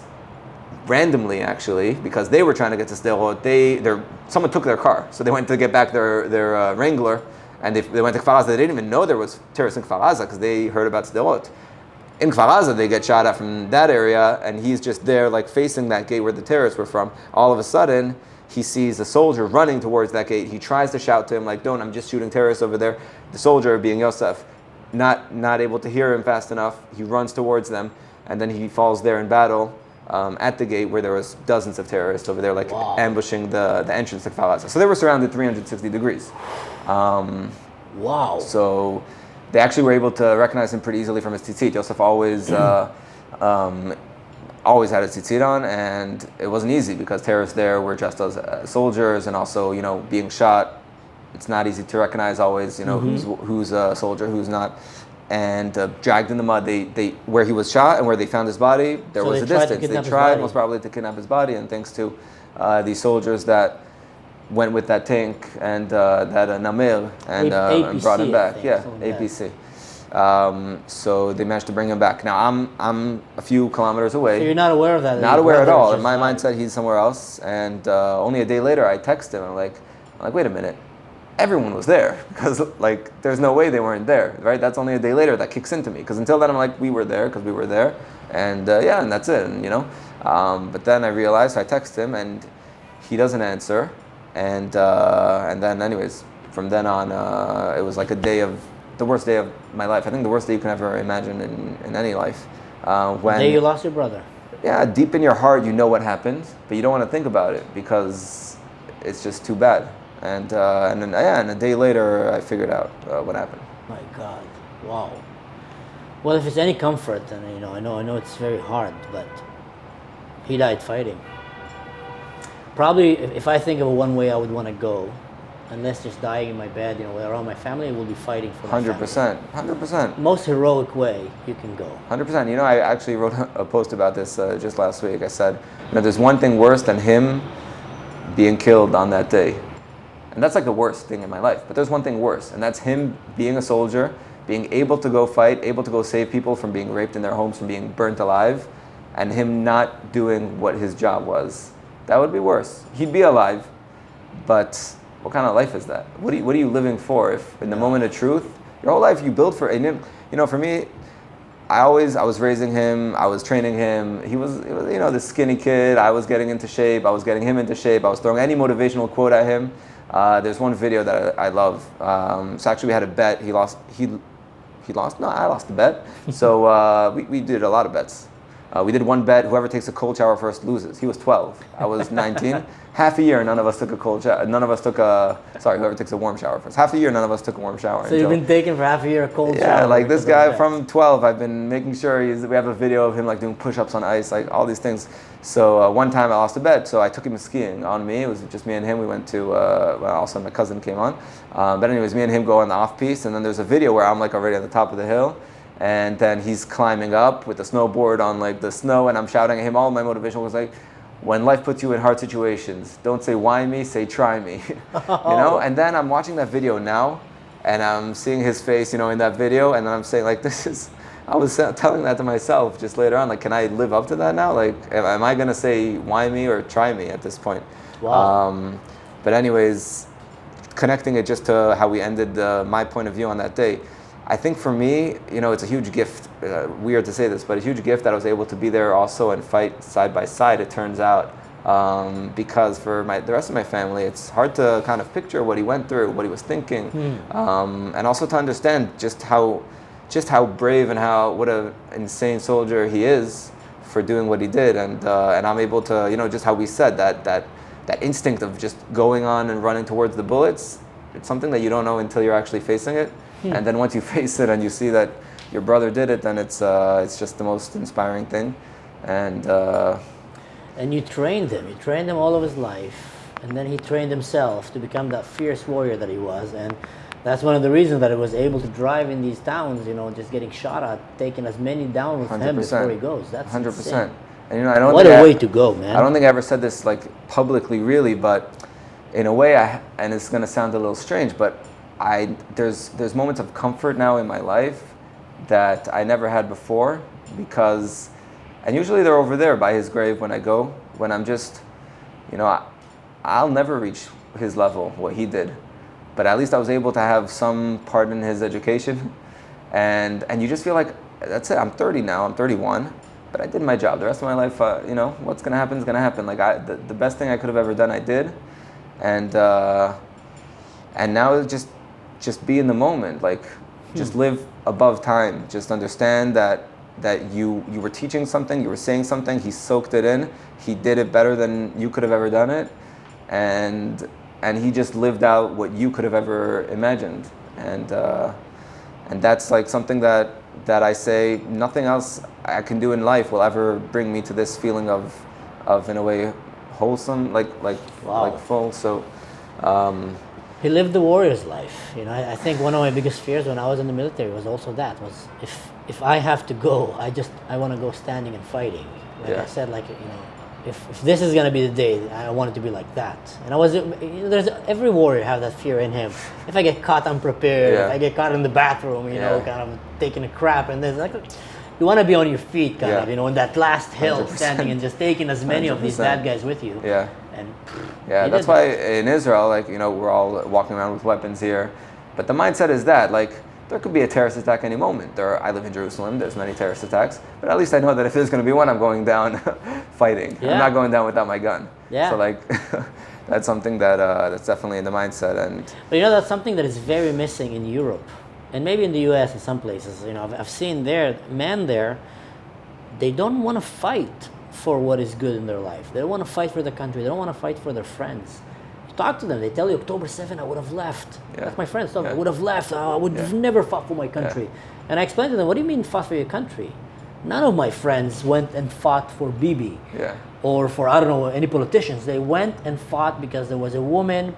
[SPEAKER 1] randomly actually, because they were trying to get to Sderot, someone took their car. So they went to get back their Wrangler, and they went to Kfar Aza. They didn't even know there was terrorists in Kfar Aza because they heard about Sderot. In Kfar Aza, they get shot at from that area, and he's just there like facing that gate where the terrorists were from. All of a sudden, he sees a soldier running towards that gate. He tries to shout to him like, "Don't! I'm just shooting terrorists over there." The soldier, being Yosef, not able to hear him fast enough, he runs towards them, and then he falls there in battle at the gate where there was dozens of terrorists over there, like ambushing the entrance to Kfar Aza. So they were surrounded 360 degrees.
[SPEAKER 2] Wow.
[SPEAKER 1] So they actually were able to recognize him pretty easily from his tzitzit. Yosef always had a tzitzit on, and it wasn't easy because terrorists there were dressed as soldiers, and also, you know, being shot, it's not easy to recognize always, you know, who's a soldier, who's not. And dragged in the mud, they where he was shot and where they found his body, there was a distance. They tried most probably to kidnap his body, and thanks to these soldiers that went with that tank and that Namir and brought him back. Yeah, APC. So they managed to bring him back. Now I'm a few kilometers away.
[SPEAKER 2] So you're not aware of that?
[SPEAKER 1] Not aware at all. In my mind said he's somewhere else. And only a day later, I text him. I'm like, wait a minute. everyone was there because like there's no way they weren't there, right? That's only a day later that kicks into me because until then I'm like, we were there because we were there, and yeah, and that's it, and, you know. But then I realized, so I text him and he doesn't answer, and then anyways, from then on, it was like the worst day of my life. I think the worst day you can ever imagine in any life. When
[SPEAKER 2] The day you lost your brother.
[SPEAKER 1] yeah, deep in your heart, you know what happened, but you don't want to think about it because it's just too bad. And then yeah, and a day later, I figured out what happened.
[SPEAKER 2] My God, wow. Well, if it's any comfort, and you know, I know it's very hard, but he died fighting. Probably, if I think of one way I would want to go, unless just dying in my bed, you know, around my family, will be fighting for my
[SPEAKER 1] 100%, 100%.
[SPEAKER 2] most heroic way you can go.
[SPEAKER 1] 100%. You know, I actually wrote a post about this just last week. I said, you know, there's one thing worse than him being killed on that day. And that's like the worst thing in my life. But there's one thing worse, and that's him being a soldier, being able to go fight, able to go save people from being raped in their homes, from being burnt alive, and him not doing what his job was. That would be worse. He'd be alive, but what kind of life is that? What are you living for? If in the moment of truth, your whole life you build for, and you know, for me, I was raising him, I was training him. He was you know, this skinny kid. I was getting into shape. I was getting him into shape. I was throwing any motivational quote at him. There's one video that I love. So actually we had a bet. He lost. No, I lost the bet. So we did a lot of bets. We did one bet. Whoever takes a cold shower first loses. He was 12. I was 19. Half a year, none of us took a cold shower. Whoever takes a warm shower first. Half a year, none of us took a warm shower.
[SPEAKER 2] So you've been taking for half a year a cold shower.
[SPEAKER 1] Yeah, like this guy from 12, I've been making sure we have a video of him like doing push-ups on ice, like all these things. So one time I lost a bet, so I took him skiing on me. It was just me and him. We went to, also my cousin came on. But anyways, me and him go on the off-piste, and then there's a video where I'm like already at the top of the hill. And then he's climbing up with the snowboard on like the snow, and I'm shouting at him. All my motivation was like, when life puts you in hard situations, don't say why me, say try me. You know? And then I'm watching that video now, and I'm seeing his face, you know, in that video, and then I'm saying like, I was telling that to myself just later on, like, can I live up to that now? Like, am I gonna say why me or try me at this point?
[SPEAKER 2] Wow.
[SPEAKER 1] But anyways, connecting it just to how we ended my point of view on that day, I think for me, you know, it's a huge gift. Weird to say this, but a huge gift that I was able to be there also and fight side by side, it turns out. Because for the rest of my family, it's hard to kind of picture what he went through, what he was thinking, and also to understand just how brave and what an insane soldier he is for doing what he did. And I'm able to, you know, just how we said that instinct of just going on and running towards the bullets, it's something that you don't know until you're actually facing it. And then once you face it and you see that your brother did it, then it's just the most inspiring thing. And
[SPEAKER 2] you trained him. You trained him all of his life, and then he trained himself to become that fierce warrior that he was. And that's one of the reasons that he was able to drive in these towns, you know, just getting shot at, taking as many down with 100%. Him before he goes. That's 100%. Insane.
[SPEAKER 1] And you know, I don't.
[SPEAKER 2] What a way to go, man!
[SPEAKER 1] I don't think I ever said this like publicly, really, but in a way, and it's gonna sound a little strange, but there's moments of comfort now in my life that I never had before, because, and usually they're over there by his grave when I go, when I'm just, you know, I'll never reach his level, what he did, but at least I was able to have some part in his education, and you just feel like, that's it, I'm 30 now, I'm 31, but I did my job. The rest of my life, you know, what's gonna happen is gonna happen. Like the best thing I could have ever done, I did, and now it's just be in the moment, like just live above time, just understand that you were teaching something, you were saying something, he soaked it in, he did it better than you could have ever done it, and he just lived out what you could have ever imagined, and that's like something that I say nothing else I can do in life will ever bring me to this feeling of in a way wholesome, like
[SPEAKER 2] wow.
[SPEAKER 1] like full. So
[SPEAKER 2] he lived the warrior's life. You know, I think one of my biggest fears when I was in the military was also that, was if I have to go, I want to go standing and fighting. Like I said, like, you know, if this is gonna be the day, I want it to be like that. And there's every warrior have that fear in him. If I get caught unprepared, if I get caught in the bathroom, you know, kind of taking a crap, and there's like, you want to be on your feet, kind of, you know, in that last hill, 100%. Standing and just taking as many 100%. Of these bad guys with you.
[SPEAKER 1] Yeah.
[SPEAKER 2] And
[SPEAKER 1] Yeah,
[SPEAKER 2] they
[SPEAKER 1] that's
[SPEAKER 2] did
[SPEAKER 1] why in Israel, like, we're all walking around with weapons here. But the mindset is that, like, there could be a terrorist attack any moment. I live in Jerusalem, there's many terrorist attacks. But at least I know that if there's going to be one, I'm going down fighting.
[SPEAKER 2] Yeah.
[SPEAKER 1] I'm not going down without my gun.
[SPEAKER 2] Yeah.
[SPEAKER 1] So, like, that's something that's definitely in the mindset.
[SPEAKER 2] But that's something that is very missing in Europe. And maybe in the US in some places. I've seen men there, they don't want to fight for what is good in their life. They don't want to fight for the country. They don't want to fight for their friends. You talk to them, they tell you, October 7, I would have left.
[SPEAKER 1] Yeah.
[SPEAKER 2] That's my friends tell me,
[SPEAKER 1] Yeah.
[SPEAKER 2] I would have left. I would have never fought for my country.
[SPEAKER 1] Yeah.
[SPEAKER 2] And I explained to them, what do you mean fought for your country? None of my friends went and fought for Bibi.
[SPEAKER 1] Yeah.
[SPEAKER 2] Or for, I don't know, any politicians. They went and fought because there was a woman,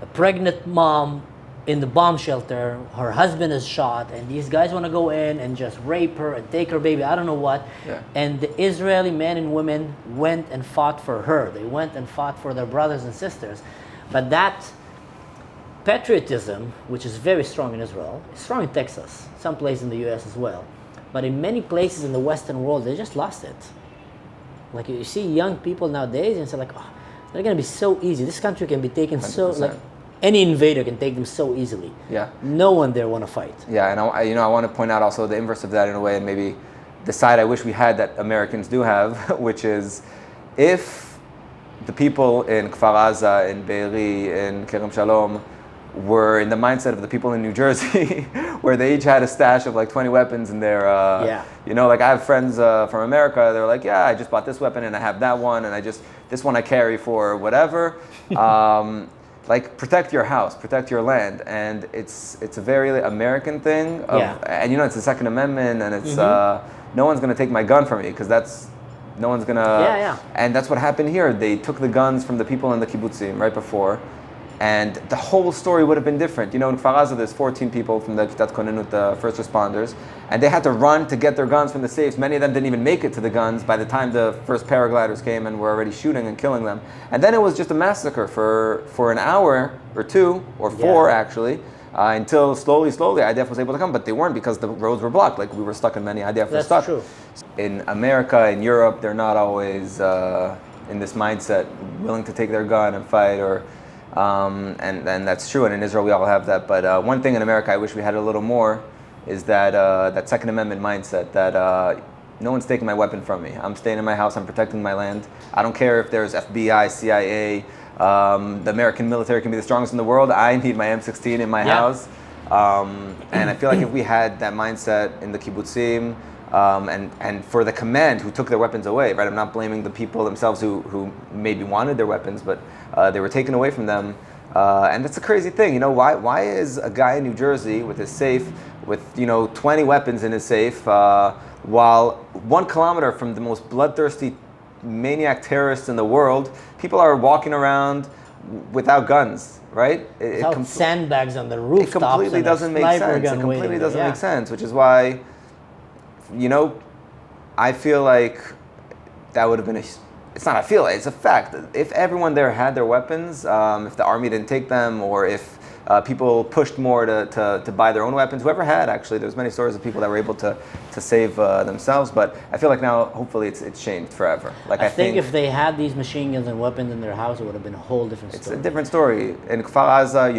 [SPEAKER 2] a pregnant mom, in the bomb shelter, her husband is shot, and these guys want to go in and just rape her and take her baby, I don't know what.
[SPEAKER 1] Yeah.
[SPEAKER 2] And the Israeli men and women went and fought for her. They went and fought for their brothers and sisters. But that patriotism, which is very strong in Israel, is strong in Texas, some places in the US as well. But in many places in the Western world, they just lost it. Like you see young people nowadays and say like, oh, they're going to be so easy. This country can be taken
[SPEAKER 1] 100%.
[SPEAKER 2] so, like, any invader can take them so easily.
[SPEAKER 1] Yeah.
[SPEAKER 2] No one there want to fight.
[SPEAKER 1] Yeah, and I want to point out also the inverse of that in a way, and maybe the side I wish we had that Americans do have, which is if the people in Kfar Aza, in Be'eri, in Kerem Shalom were in the mindset of the people in New Jersey, where they each had a stash of like 20 weapons in their, like I have friends from America, they're like, yeah, I just bought this weapon and I have that one, and this one I carry for whatever. Like, protect your house, protect your land, and it's a very American thing. And it's the Second Amendment, and it's no one's gonna take my gun from me because no one's gonna. And that's what happened here. They took the guns from the people in the kibbutzim right before, and the whole story would have been different. In Kfar Aza, there's 14 people from the Kitat Konenut, the first responders, and they had to run to get their guns from the safes. Many of them didn't even make it to the guns by the time the first paragliders came and were already shooting and killing them. And then it was just a massacre for an hour or two, or four actually, until slowly IDF was able to come, but they weren't because the roads were blocked. Like, we were stuck in many IDF were stuck.
[SPEAKER 2] True.
[SPEAKER 1] In America, in Europe, they're not always in this mindset, willing to take their gun and fight, and that's true. And in Israel, we all have that. But one thing in America I wish we had a little more is that Second Amendment mindset that no one's taking my weapon from me. I'm staying in my house. I'm protecting my land. I don't care if there's FBI, CIA, the American military can be the strongest in the world. I need my M16 in my house. And I feel like if we had that mindset in the kibbutzim, and for the command who took their weapons away, right? I'm not blaming the people themselves who maybe wanted their weapons, but they were taken away from them. And that's a crazy thing. Why is a guy in New Jersey with his safe, with 20 weapons in his safe, while 1 kilometer from the most bloodthirsty maniac terrorists in the world, people are walking around without guns, right?
[SPEAKER 2] Without sandbags on the rooftops.
[SPEAKER 1] It completely doesn't make sense. It completely doesn't make sense, which is why, I feel like that would have been it's not a feel, it's a fact. If everyone there had their weapons, if the army didn't take them, or if people pushed more to buy their own weapons, whoever had, actually, there's many stories of people that were able to save themselves, but I feel like now, hopefully, it's changed forever. Like, I think
[SPEAKER 2] if they had these machine guns and weapons in their house, it would have been a whole different story.
[SPEAKER 1] It's a different story. In Kfar Aza,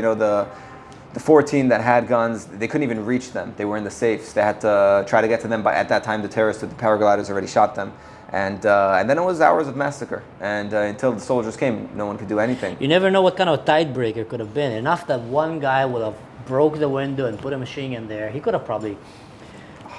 [SPEAKER 1] the 14 that had guns, they couldn't even reach them. They were in the safes. They had to try to get to them, but at that time, the terrorists with the paragliders already shot them. And then it was hours of massacre. And until the soldiers came, no one could do anything.
[SPEAKER 2] You never know what kind of tidebreaker could have been. Enough that one guy would have broke the window and put a machine gun there. He could have probably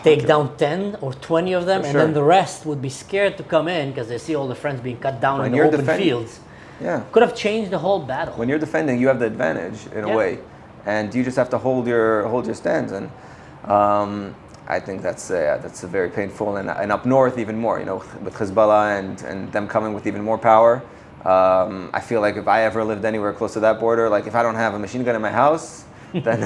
[SPEAKER 2] take down 10 or 20 of them, and then the rest would be scared to come in because they see all the friends being cut down in the open fields.
[SPEAKER 1] Yeah.
[SPEAKER 2] Could have changed the whole battle.
[SPEAKER 1] When you're defending, you have the advantage in a way. And you just have to hold your stands. And I think that's a very painful, and up north even more. With Hezbollah and them coming with even more power. I feel like if I ever lived anywhere close to that border, like if I don't have a machine gun in my house, then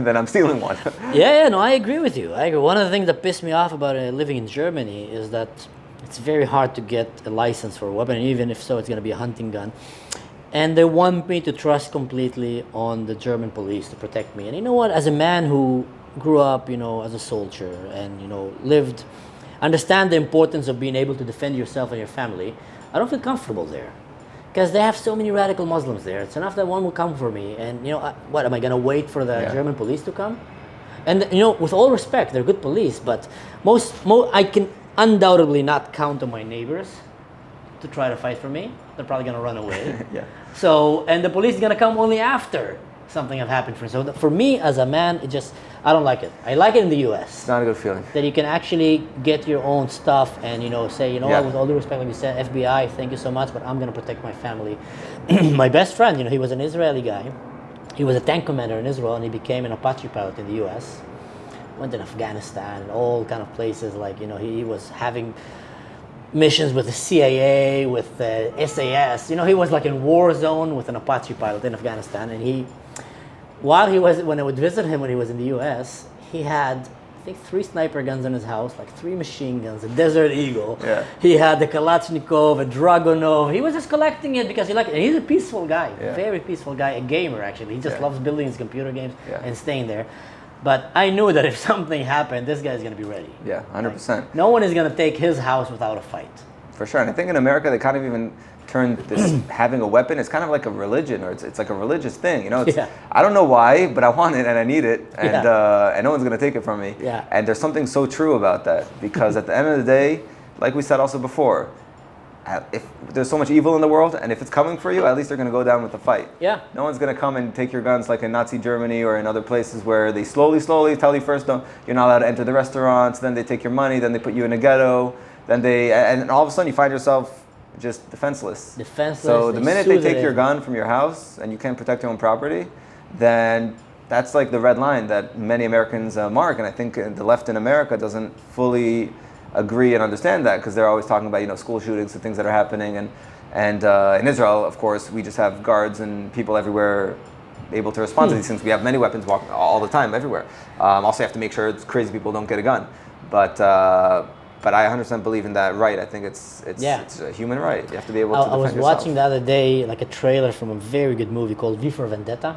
[SPEAKER 1] then I'm stealing one.
[SPEAKER 2] No, I agree with you. I agree. One of the things that pissed me off about living in Germany is that it's very hard to get a license for a weapon, and even if so, it's going to be a hunting gun. And they want me to trust completely on the German police to protect me. And you know what? As a man who grew up, as a soldier and, understand the importance of being able to defend yourself and your family, I don't feel comfortable there. Because they have so many radical Muslims there. It's enough that one will come for me. And, what, am I going to wait for the German police to come? And, with all respect, they're good police, but I can undoubtedly not count on my neighbors to try to fight for me. They're probably going to run away.
[SPEAKER 1] Yeah.
[SPEAKER 2] So, and the police is going to come only after something have happened for me. So for me as a man, I don't like it. I like it in the U.S.
[SPEAKER 1] It's not a good feeling.
[SPEAKER 2] That you can actually get your own stuff and, say, what, with all due respect, like you said, FBI, thank you so much, but I'm going to protect my family. My best friend, he was an Israeli guy. He was a tank commander in Israel, and he became an Apache pilot in the U.S. Went to Afghanistan and all kind of places. Like, he was having missions with the CIA, with the SAS. He was like in Warzone with an Apache pilot in Afghanistan. And when I would visit him when he was in the U.S., he had, I think, 3 sniper guns in his house, like 3 machine guns, a Desert Eagle.
[SPEAKER 1] Yeah.
[SPEAKER 2] He had the Kalashnikov, a Dragunov. He was just collecting it because he liked it. And he's a peaceful guy, very peaceful guy, a gamer actually. He just loves building his computer games and staying there. But I knew that if something happened, this guy's going to be ready.
[SPEAKER 1] Yeah, 100%.
[SPEAKER 2] No one is going to take his house without a fight.
[SPEAKER 1] For sure. And I think in America, they kind of even turned this having a weapon, it's kind of like a religion, or it's like a religious thing. I don't know why, but I want it and I need it, and no one's going to take it from me.
[SPEAKER 2] Yeah.
[SPEAKER 1] And there's something so true about that, because at the end of the day, like we said also before, if there's so much evil in the world, and if it's coming for you, at least they're going to go down with the fight.
[SPEAKER 2] Yeah.
[SPEAKER 1] No one's going to come and take your guns like in Nazi Germany or in other places where they slowly tell you first, you're not allowed to enter the restaurants, then they take your money, then they put you in a ghetto, and all of a sudden you find yourself just defenseless. So the minute they take your gun from your house and you can't protect your own property, then that's like the red line that many Americans mark. And I think the left in America doesn't fully agree and understand that, because they're always talking about school shootings and things that are happening, and in Israel, of course, we just have guards and people everywhere able to respond to these things. We have many weapons walking all the time everywhere. Also, you have to make sure crazy people don't get a gun, but I 100% believe in that right. I think it's a human right. You have to be able to defend yourself.
[SPEAKER 2] I was watching the other day like a trailer from a very good movie called V for Vendetta.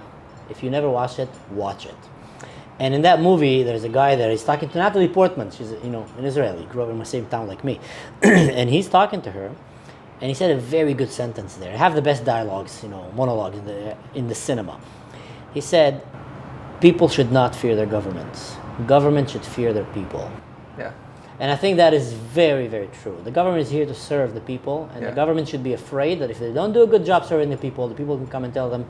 [SPEAKER 2] If you never watched it, watch it. And in that movie, there's a guy there. He's talking to Natalie Portman. She's an Israeli, grew up in the same town like me, and he's talking to her, and he said a very good sentence there. I have the best dialogues, monologues in the cinema. He said, "People should not fear their governments. Government should fear their people."
[SPEAKER 1] Yeah.
[SPEAKER 2] And I think that is very, very true. The government is here to serve the people, and the government should be afraid that if they don't do a good job serving the people can come and tell them,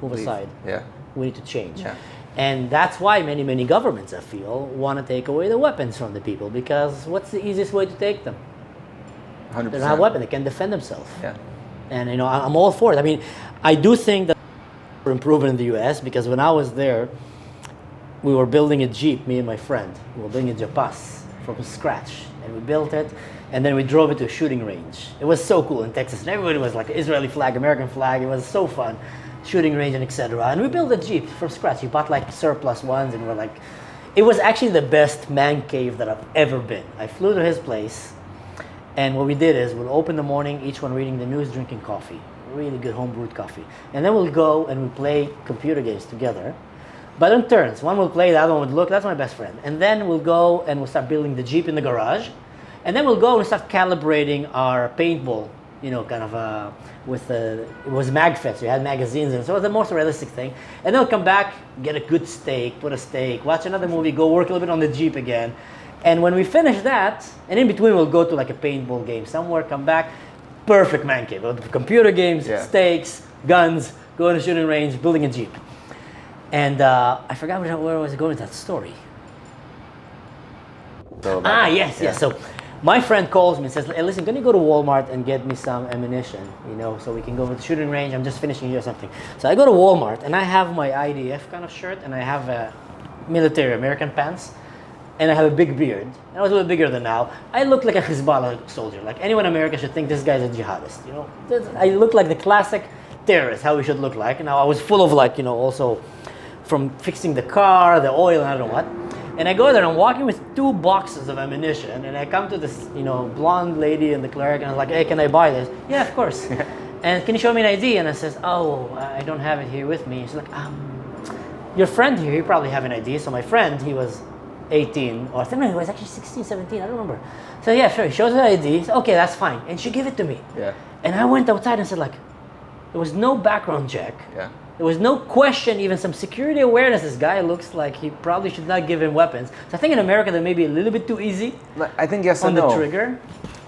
[SPEAKER 2] move aside.
[SPEAKER 1] Yeah.
[SPEAKER 2] We need to change.
[SPEAKER 1] Yeah.
[SPEAKER 2] And that's why many, many governments, I feel, want to take away the weapons from the people, because what's the easiest way to take them?
[SPEAKER 1] 100%.
[SPEAKER 2] They don't have a weapon. They can defend themselves.
[SPEAKER 1] Yeah.
[SPEAKER 2] And, I'm all for it. I mean, I do think that for improvement in the U.S., because when I was there, we were building a Jeep, me and my friend. We were building a Japas from scratch. And we built it, and then we drove it to a shooting range. It was so cool in Texas. And everybody was like Israeli flag, American flag. It was so fun. Shooting range and etc. And we built a Jeep from scratch. We bought like surplus ones, and it was actually the best man cave that I've ever been. I flew to his place, and what we did is we'll open the morning, each one reading the news, drinking coffee, really good home brewed coffee. And then we'll go and we play computer games together. But in turns, one will play, the other one would look, that's my best friend. And then we'll go and we'll start building the Jeep in the garage. And then we'll go and start calibrating our paintball, it was MagFest, so you had magazines, and so it was the most realistic thing. And then we'll come back, get a good steak, put a steak, watch another movie, go work a little bit on the Jeep again. And when we finish that, and in between we'll go to like a paintball game somewhere, come back, perfect man cave. Computer games, steaks, guns, go to the shooting range, building a Jeep. And I forgot where I was going with that story. Yes. So my friend calls me and says, "Hey, listen, can you go to Walmart and get me some ammunition, so we can go to the shooting range? I'm just finishing here or something." So I go to Walmart, and I have my IDF kind of shirt, and I have a military American pants, and I have a big beard. And I was a little bigger than now. I look like a Hezbollah soldier. Like anyone in America should think this guy's a jihadist, I look like the classic terrorist, how we should look like. And now I was full of also from fixing the car, the oil, and I don't know what. And I go there, and I'm walking with 2 boxes of ammunition, and I come to this, blonde lady in the clerk, and I'm like, "Hey, can I buy this?" "Yeah, of course." "And can you show me an ID?" And I says, "Oh, I don't have it here with me." She's like, "Your friend here, he probably have an ID." So my friend, he was 18, or I think he was actually 16, 17, I don't remember. So yeah, sure, he shows her ID. He said, "Okay, that's fine." And she gave it to me.
[SPEAKER 1] Yeah.
[SPEAKER 2] And I went outside and said like, There was no background check.
[SPEAKER 1] Yeah.
[SPEAKER 2] There was no question, even some security awareness. This guy looks like he probably should not give him weapons. So I think in America they may be a little bit too easy.
[SPEAKER 1] I think yes
[SPEAKER 2] on
[SPEAKER 1] and
[SPEAKER 2] the
[SPEAKER 1] no.
[SPEAKER 2] trigger.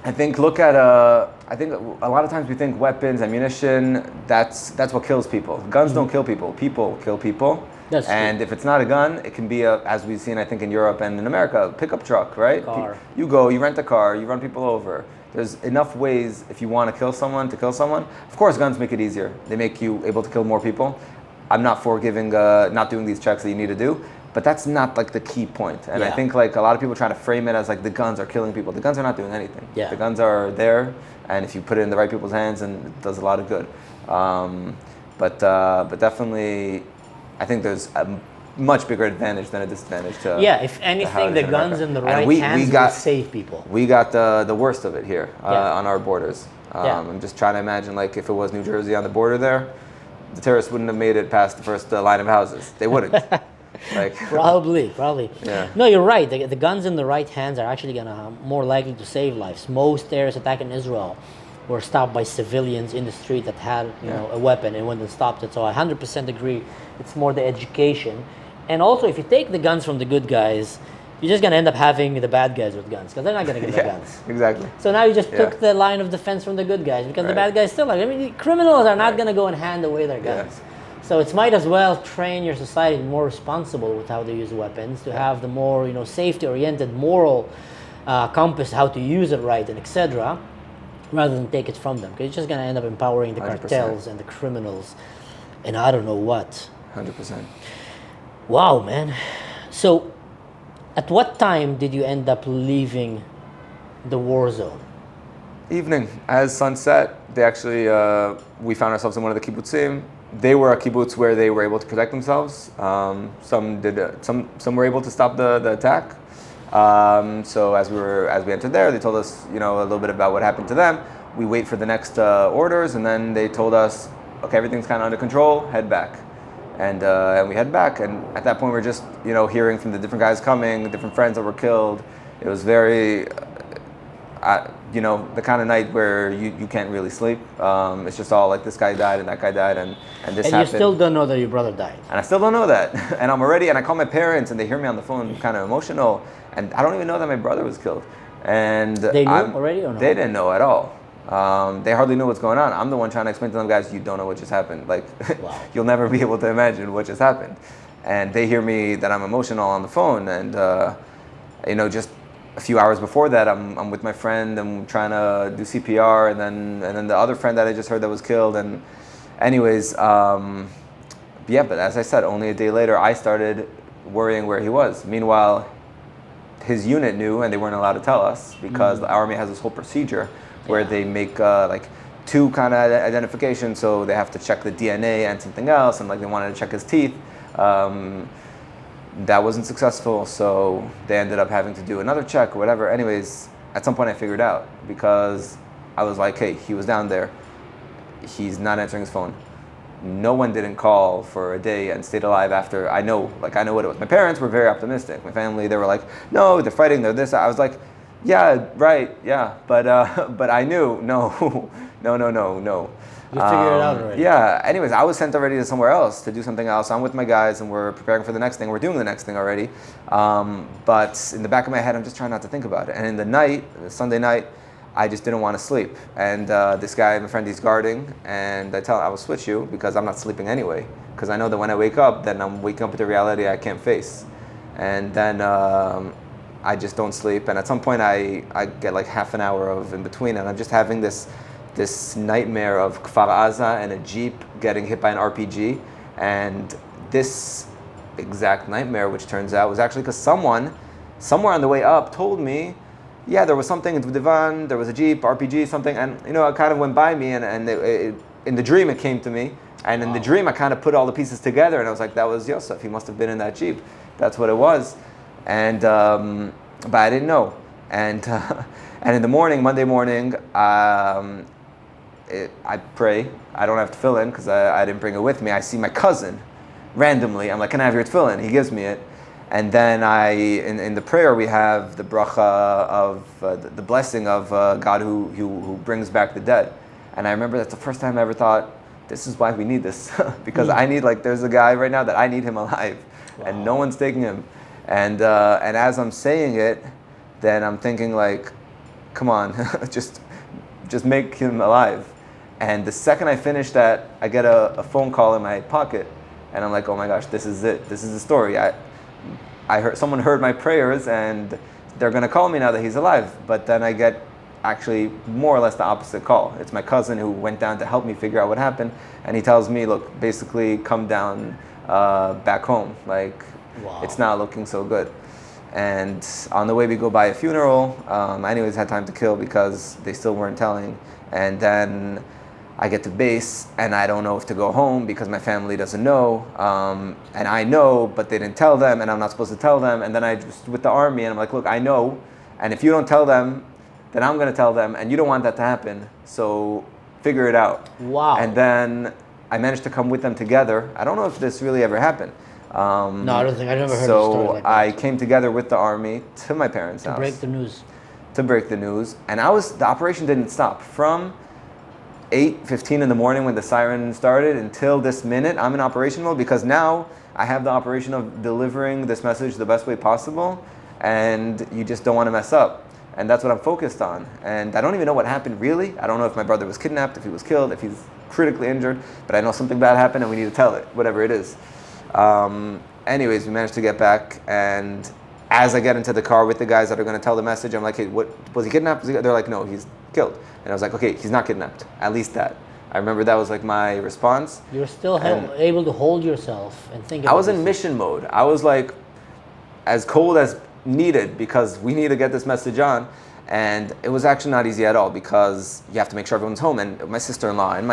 [SPEAKER 1] I think look at I think a lot of times we think weapons, ammunition, that's what kills people. Guns don't kill people. People kill people.
[SPEAKER 2] That's
[SPEAKER 1] and
[SPEAKER 2] true.
[SPEAKER 1] if it's not a gun, it can be as we've seen I think in Europe and in America, a pickup truck, right?
[SPEAKER 2] Car.
[SPEAKER 1] You go, you rent a car, you run people over. There's enough ways if you want to kill someone to kill someone. Of course, guns make it easier. They make you able to kill more people. I'm not for giving not doing these checks that you need to do. But that's not like the key point. And I think like a lot of people try to frame it as like the guns are killing people. The guns are not doing anything.
[SPEAKER 2] Yeah.
[SPEAKER 1] The guns are there, and if you put it in the right people's hands, and it does a lot of good. But definitely, I think there's a much bigger advantage than a disadvantage to.
[SPEAKER 2] Yeah, if anything, the guns in the right hands will save people.
[SPEAKER 1] We got the worst of it here on our borders. I'm just trying to imagine like if it was New Jersey on the border there, the terrorists wouldn't have made it past the first line of houses. They wouldn't. Like
[SPEAKER 2] probably.
[SPEAKER 1] Yeah.
[SPEAKER 2] No, you're right. The guns in the right hands are actually gonna more likely to save lives. Most terrorist attacks in Israel were stopped by civilians in the street that had a weapon and went and stopped it. So I 100% agree. It's more the education, and also if you take the guns from the good guys, you're just gonna end up having the bad guys with guns because they're not gonna get the guns.
[SPEAKER 1] Exactly.
[SPEAKER 2] So now you just took the line of defense from the good guys because the bad guys still are. I mean, the criminals are not gonna go and hand away their guns. So it might as well train your society to be more responsible with how they use weapons, to have the more safety-oriented moral compass, how to use it right, and etc., rather than take it from them. Because you're just going to end up empowering the
[SPEAKER 1] 100%.
[SPEAKER 2] cartels and the criminals, and I don't know what.
[SPEAKER 1] 100%.
[SPEAKER 2] Wow, man. So, at what time did you end up leaving the war zone?
[SPEAKER 1] Evening, as sun set, they actually we found ourselves in one of the kibbutzim. They were a kibbutz where they were able to protect themselves. Some did. Some were able to stop the attack. So as we entered there, they told us a little bit about what happened to them. We wait for the next orders, and then they told us, okay, everything's kind of under control. Head back, and we head back. And at that point, we're just hearing from the different guys coming, different friends that were killed. It was very. The kind of night where you can't really sleep. It's just all like this guy died and that guy died and this happened.
[SPEAKER 2] And you still don't know that your brother died.
[SPEAKER 1] And I still don't know that. And I call my parents and they hear me on the phone kind of emotional. And I don't even know that my brother was killed. And
[SPEAKER 2] they knew already or no?
[SPEAKER 1] They didn't know at all. They hardly knew what's going on. I'm the one trying to explain to them, guys, you don't know what just happened. Like,
[SPEAKER 2] wow.
[SPEAKER 1] You'll never be able to imagine what just happened. And they hear me that I'm emotional on the phone and, just a few hours before that, I'm with my friend and trying to do CPR, and then the other friend that I just heard that was killed. And anyways, but as I said, only a day later, I started worrying where he was. Meanwhile, his unit knew, and they weren't allowed to tell us because the army has this whole procedure where they make like two kind of identifications. So they have to check the DNA and something else, and like they wanted to check his teeth. That wasn't successful, so they ended up having to do another check or whatever. Anyways, at some point I figured out because I was like, hey, he was down there. He's not answering his phone. No one didn't call for a day and stayed alive after. I know what it was. My parents were very optimistic. My family, they were like, no, they're fighting, they're this. I was like, yeah, right, yeah, but I knew, no.
[SPEAKER 2] You figured it out already.
[SPEAKER 1] Yeah, anyways, I was sent already to somewhere else to do something else. I'm with my guys and we're preparing for the next thing. We're doing the next thing already. But in the back of my head, I'm just trying not to think about it. And in the night, Sunday night, I just didn't want to sleep. And this guy, my friend, he's guarding. And I tell him, I will switch you because I'm not sleeping anyway. Because I know that when I wake up, then I'm waking up with a reality I can't face. And then I just don't sleep. And at some point, I get like half an hour of in between. And I'm just having this nightmare of Kfar Aza and a Jeep getting hit by an RPG. And this exact nightmare, which turns out was actually because someone, somewhere on the way up, told me, yeah, there was something in Dovdevan, there was a Jeep, RPG, something. And, it kind of went by me. And in the dream, it came to me. And in the dream, I kind of put all the pieces together. And I was like, that was Yosef. He must have been in that Jeep. That's what it was. And, but I didn't know. And in the morning, Monday morning, I pray. I don't have tefillin because I didn't bring it with me. I see my cousin randomly. I'm like, can I have your tefillin? He gives me it. And then in the prayer, we have the bracha of the blessing of God who brings back the dead. And I remember that's the first time I ever thought, this is why we need this. Because I need, like, there's a guy right now that I need him alive.
[SPEAKER 2] Wow.
[SPEAKER 1] And no one's taking him. And as I'm saying it, then I'm thinking, like, come on, just make him alive. And the second I finish that, I get a phone call in my pocket. And I'm like, oh my gosh, this is it. This is the story. I heard, someone heard my prayers, and they're going to call me now that he's alive. But then I get actually more or less the opposite call. It's my cousin who went down to help me figure out what happened. And he tells me, look, basically come down back home. Like,
[SPEAKER 2] wow.
[SPEAKER 1] It's not looking so good. And on the way we go by a funeral. I anyways had time to kill because they still weren't telling. And then I get to base, and I don't know if to go home because my family doesn't know. And I know, but they didn't tell them, and I'm not supposed to tell them. And then I just, with the army, and I'm like, look, I know, and if you don't tell them, then I'm going to tell them, and you don't want that to happen, so figure it out.
[SPEAKER 2] Wow.
[SPEAKER 1] And then I managed to come with them together. I don't know if this really ever happened.
[SPEAKER 2] No, I don't think, I've never heard a story
[SPEAKER 1] So
[SPEAKER 2] like that.
[SPEAKER 1] I came together with the army to my parents' house.
[SPEAKER 2] To break the news.
[SPEAKER 1] To break the news. And the operation didn't stop. From 8:15 in the morning when the siren started until this minute, I'm in operation mode, because now I have the operation of delivering this message the best way possible, and you just don't want to mess up. And that's what I'm focused on. And I don't even know what happened really. I don't know if my brother was kidnapped, if he was killed, if he's critically injured, but I know something bad happened and we need to tell it, whatever it is. Anyways, we managed to get back, and as I get into the car with the guys that are going to tell the message, I'm like, hey, what, was he kidnapped? They're like, no, he's killed. And I was like, okay, he's not kidnapped. At least that. I remember that was like my response.
[SPEAKER 2] You're still able to hold yourself and think about
[SPEAKER 1] I was in mission mode. I was like as cold as needed, because we need to get this message on. And it was actually not easy at all, because you have to make sure everyone's home. And my sister-in-law and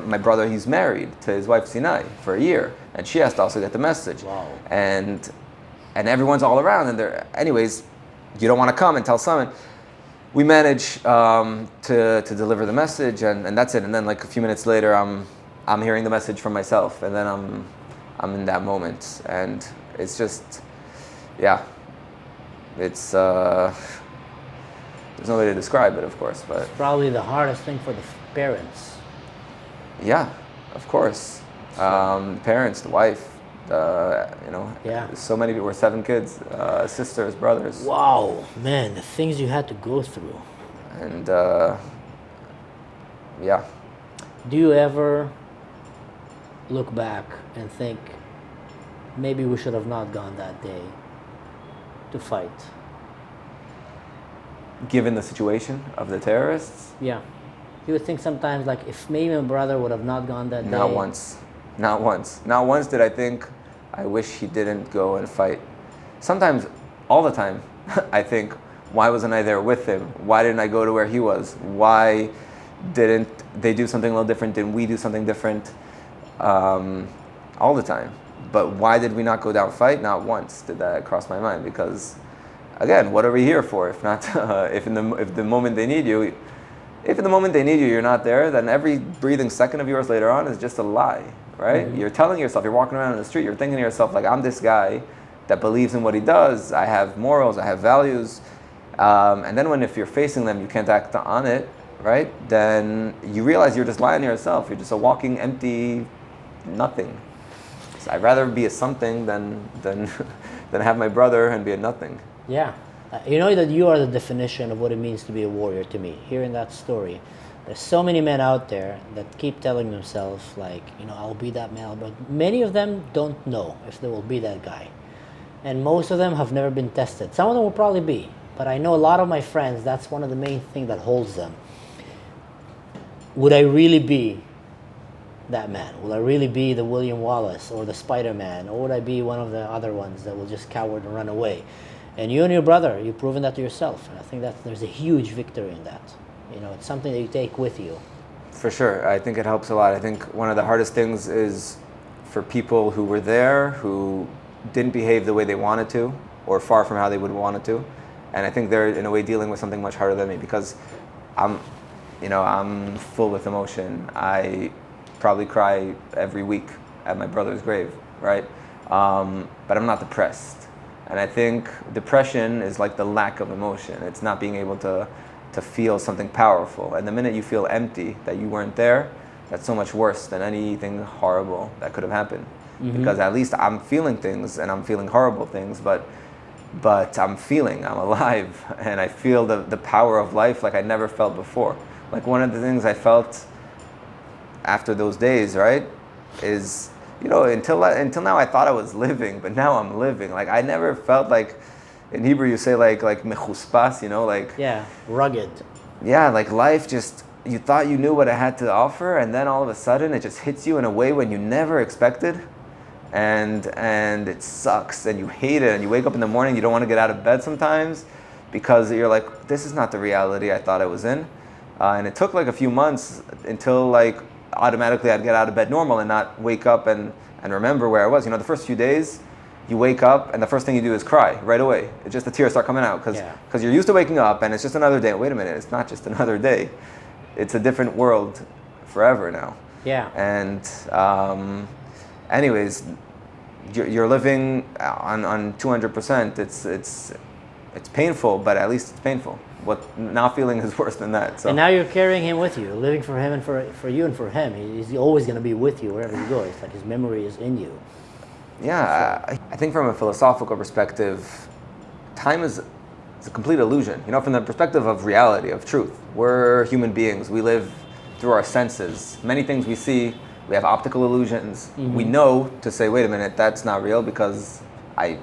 [SPEAKER 1] my brother, he's married to his wife Sinai for a year, and she has to also get the message.
[SPEAKER 2] Wow.
[SPEAKER 1] And everyone's all around, and anyways, you don't want to come and tell someone. We manage to deliver the message, and that's it. And then like a few minutes later, I'm hearing the message from myself, and then I'm in that moment, and it's just, yeah, it's. There's no way to describe it, of course, but
[SPEAKER 2] It's probably the hardest thing for the parents.
[SPEAKER 1] yeah, of course. Parents, the wife,
[SPEAKER 2] Yeah.
[SPEAKER 1] so many people. We're 7 kids, sisters, brothers,
[SPEAKER 2] Wow, man, the things you had to go through.
[SPEAKER 1] and yeah.
[SPEAKER 2] Do you ever look back and think, maybe we should have not gone that day to fight?
[SPEAKER 1] Given the situation of the terrorists,
[SPEAKER 2] Yeah. You would think sometimes, like, if maybe my brother would have not gone that day.
[SPEAKER 1] not once. Not once did I think, I wish he didn't go and fight. Sometimes, all the time, I think, why wasn't I there with him? Why didn't I go to where he was? Why didn't they do something a little different? Didn't we do something different? All the time. But why did we not go down and fight? Not once did that cross my mind, because again, what are we here for? If not, if the moment they need you, if in the moment they need you, you're not there, then every breathing second of yours later on is just a lie, right? Mm-hmm. You're telling yourself, you're walking around in the street, you're thinking to yourself, like, I'm this guy that believes in what he does. I have morals, I have values. And then if you're facing them, you can't act on it, right? Then you realize you're just lying to yourself. You're just a walking, empty nothing. So I'd rather be a something than have my brother and be a nothing.
[SPEAKER 2] Yeah. You know that you are the definition of what it means to be a warrior to me. Hearing that story, there's so many men out there that keep telling themselves, like, I'll be that man. But many of them don't know if they will be that guy. And most of them have never been tested. Some of them will probably be. But I know a lot of my friends, that's one of the main things that holds them. Would I really be that man? Will I really be the William Wallace or the Spider-Man? Or would I be one of the other ones that will just cower and run away? And you and your brother, you've proven that to yourself. And I think that there's a huge victory in that. It's something that you take with you.
[SPEAKER 1] For sure. I think it helps a lot. I think one of the hardest things is for people who were there, who didn't behave the way they wanted to, or far from how they would have wanted to. And I think they're, in a way, dealing with something much harder than me, because I'm full with emotion. I probably cry every week at my brother's grave, right? But I'm not depressed. And I think depression is like the lack of emotion. It's not being able to feel something powerful. And the minute you feel empty, that you weren't there, that's so much worse than anything horrible that could have happened. Because at least I'm feeling things, and I'm feeling horrible things, but I'm alive, and I feel the power of life like I never felt before. Like one of the things I felt after those days, right, is, until now I thought I was living, but now I'm living. Like I never felt like, in Hebrew you say like mechuspas, like.
[SPEAKER 2] Yeah, rugged.
[SPEAKER 1] Yeah, like life just, you thought you knew what it had to offer, and then all of a sudden it just hits you in a way when you never expected. And it sucks, and you hate it, and you wake up in the morning, you don't want to get out of bed sometimes, because you're like, this is not the reality I thought I was in. And it took like a few months until like automatically I'd get out of bed normal and not wake up and remember where I was. The first few days, you wake up and the first thing you do is cry right away. It's just the tears start coming out because you're used to waking up and it's just another day. Wait a minute, it's not just another day. It's a different world forever now.
[SPEAKER 2] Yeah.
[SPEAKER 1] And anyways, you're living on 200%. It's painful, but at least it's painful. What not feeling is worse than that. So.
[SPEAKER 2] And now you're carrying him with you, living for him and for you and for him. He's always going to be with you wherever you go. It's like his memory is in you.
[SPEAKER 1] Yeah, I think from a philosophical perspective, time is a complete illusion. From the perspective of reality, of truth. We're human beings. We live through our senses. Many things we see, we have optical illusions. We know to say, wait a minute, that's not real because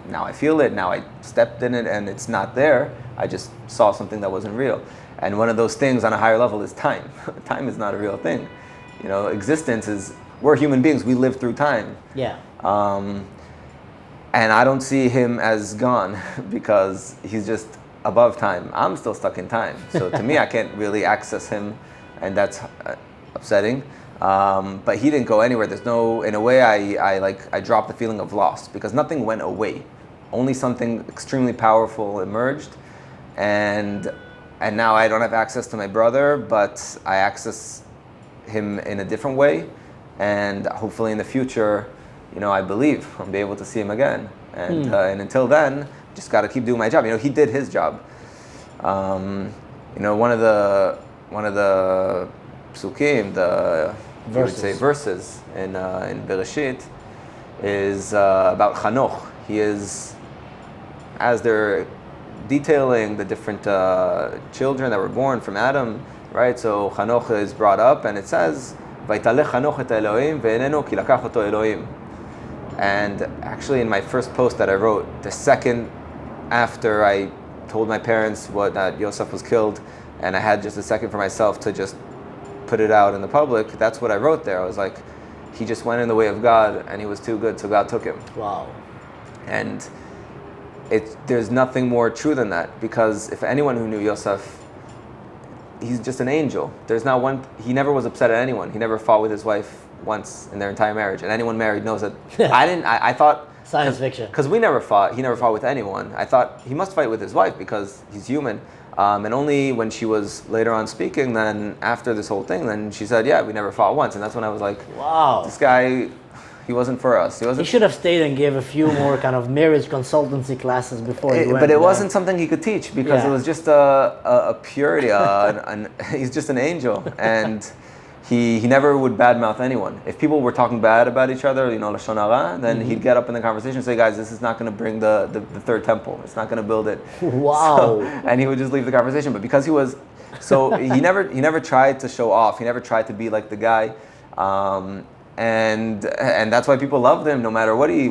[SPEAKER 1] now I feel it, now I stepped in it and it's not there. I just saw something that wasn't real. And one of those things on a higher level is time. Time is not a real thing. Existence is, we're human beings, we live through time.
[SPEAKER 2] Yeah.
[SPEAKER 1] And I don't see him as gone because he's just above time. I'm still stuck in time. So to me, I can't really access him, and that's upsetting. But he didn't go anywhere. There's no, in a way, I dropped the feeling of loss because nothing went away. Only something extremely powerful emerged, and now I don't have access to my brother, but I access him in a different way, and hopefully in the future, I believe I'll be able to see him again. And until then, just got to keep doing my job. He did his job. One of the psukim, verses in Bereshit, is about Chanoch. He is, as they're detailing the different children that were born from Adam, right? So Chanoch is brought up, and it says, "Vaytalech Chanoch et Elohim ve'enenu ki lakach oto Elohim." And actually, in my first post that I wrote, the second after I told my parents that Yosef was killed, and I had just a second for myself to just put it out in the public, that's what I wrote there. I was like, he just went in the way of God, and he was too good, so God took him.
[SPEAKER 2] Wow.
[SPEAKER 1] And there's nothing more true than that, because if anyone who knew Yosef, he's just an angel. He never was upset at anyone. He never fought with his wife once in their entire marriage, and anyone married knows that. I thought
[SPEAKER 2] science fiction,
[SPEAKER 1] because he never fought with anyone. I thought he must fight with his wife because he's human, and only when she was later on speaking, then after this whole thing, then she said, yeah, we never fought once. And that's when I was like,
[SPEAKER 2] wow,
[SPEAKER 1] this guy, he wasn't for us.
[SPEAKER 2] He should have stayed and gave a few more kind of marriage consultancy classes before he went.
[SPEAKER 1] But it wasn't something he could teach because it was just a purity. He's just an angel, and he never would badmouth anyone. If people were talking bad about each other, lashon hara, then he'd get up in the conversation and say, guys, this is not going to bring the third temple. It's not going to build it.
[SPEAKER 2] Wow.
[SPEAKER 1] And he would just leave the conversation. But because he was, he never tried to show off. He never tried to be like the guy. And that's why people loved him no matter what he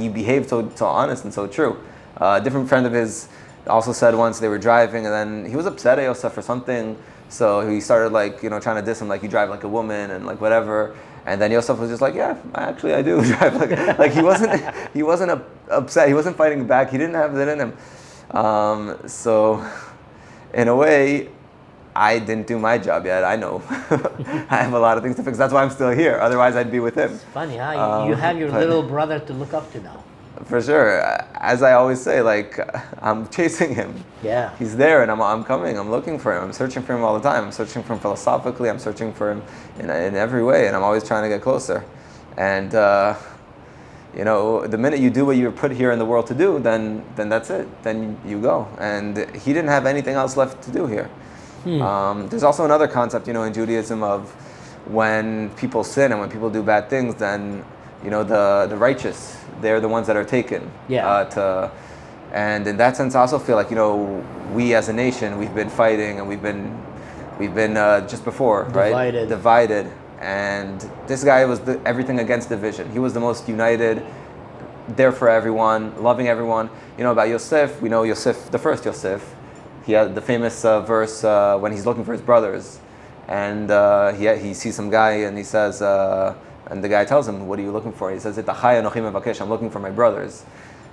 [SPEAKER 1] behaved so honest and so true. A different friend of his also said once they were driving, and then he was upset at Yosef for something. So he started trying to diss him, like, you drive like a woman and like whatever. And then Yosef was just like, yeah, actually I do drive like he wasn't upset. He wasn't fighting back. He didn't have that in him. So in a way, I didn't do my job yet. I know. I have a lot of things to fix. That's why I'm still here. Otherwise I'd be with him.
[SPEAKER 2] It's funny, huh? You have your little brother to look up to now.
[SPEAKER 1] For sure. As I always say, I'm chasing him.
[SPEAKER 2] Yeah.
[SPEAKER 1] He's there, and I'm coming. I'm looking for him. I'm searching for him all the time. I'm searching for him philosophically. I'm searching for him in every way, and I'm always trying to get closer. And the minute you do what you're put here in the world to do, then that's it. Then you go. And he didn't have anything else left to do here. There's also another concept, in Judaism of when people sin and when people do bad things, then the righteous, they're the ones that are taken.
[SPEAKER 2] Yeah.
[SPEAKER 1] And in that sense, I also feel like we as a nation, we've been fighting and we've been just before, right? Divided. And this guy was everything against division. He was the most united, there for everyone, loving everyone. About Yosef, we know Yosef, the first Yosef. He had the famous verse when he's looking for his brothers, and he sees some guy and he says, and the guy tells him, "What are you looking for?" He says, I'm looking for my brothers.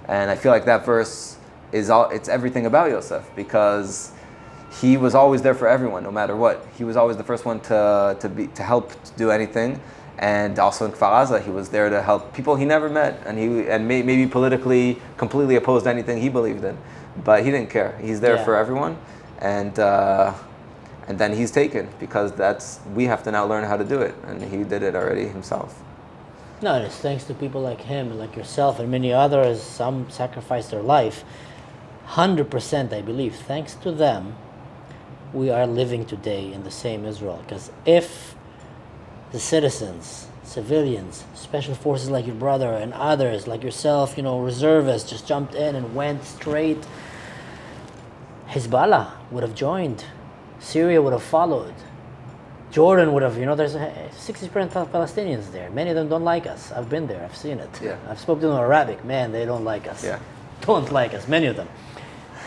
[SPEAKER 1] And I feel like that verse it's everything about Yosef, because he was always there for everyone, no matter what. He was always the first one to help to do anything. And also in Kfar Aza, he was there to help people he never met, and maybe politically completely opposed anything he believed in, but he didn't care. He's there for everyone, and then he's taken, because we have to now learn how to do it, and he did it already himself.
[SPEAKER 2] No, and it's thanks to people like him and like yourself and many others. Some sacrificed their life. 100%, I believe, thanks to them, we are living today in the same Israel. Because if the citizens, civilians, special forces like your brother and others like yourself, reservists, just jumped in and went straight, Hezbollah would have joined, Syria would have followed, Jordan would have, there's 60% of Palestinians there. Many of them don't like us. I've been there, I've seen it.
[SPEAKER 1] Yeah.
[SPEAKER 2] I've spoken to them in Arabic. Man, they don't like us.
[SPEAKER 1] Yeah.
[SPEAKER 2] Don't like us, many of them.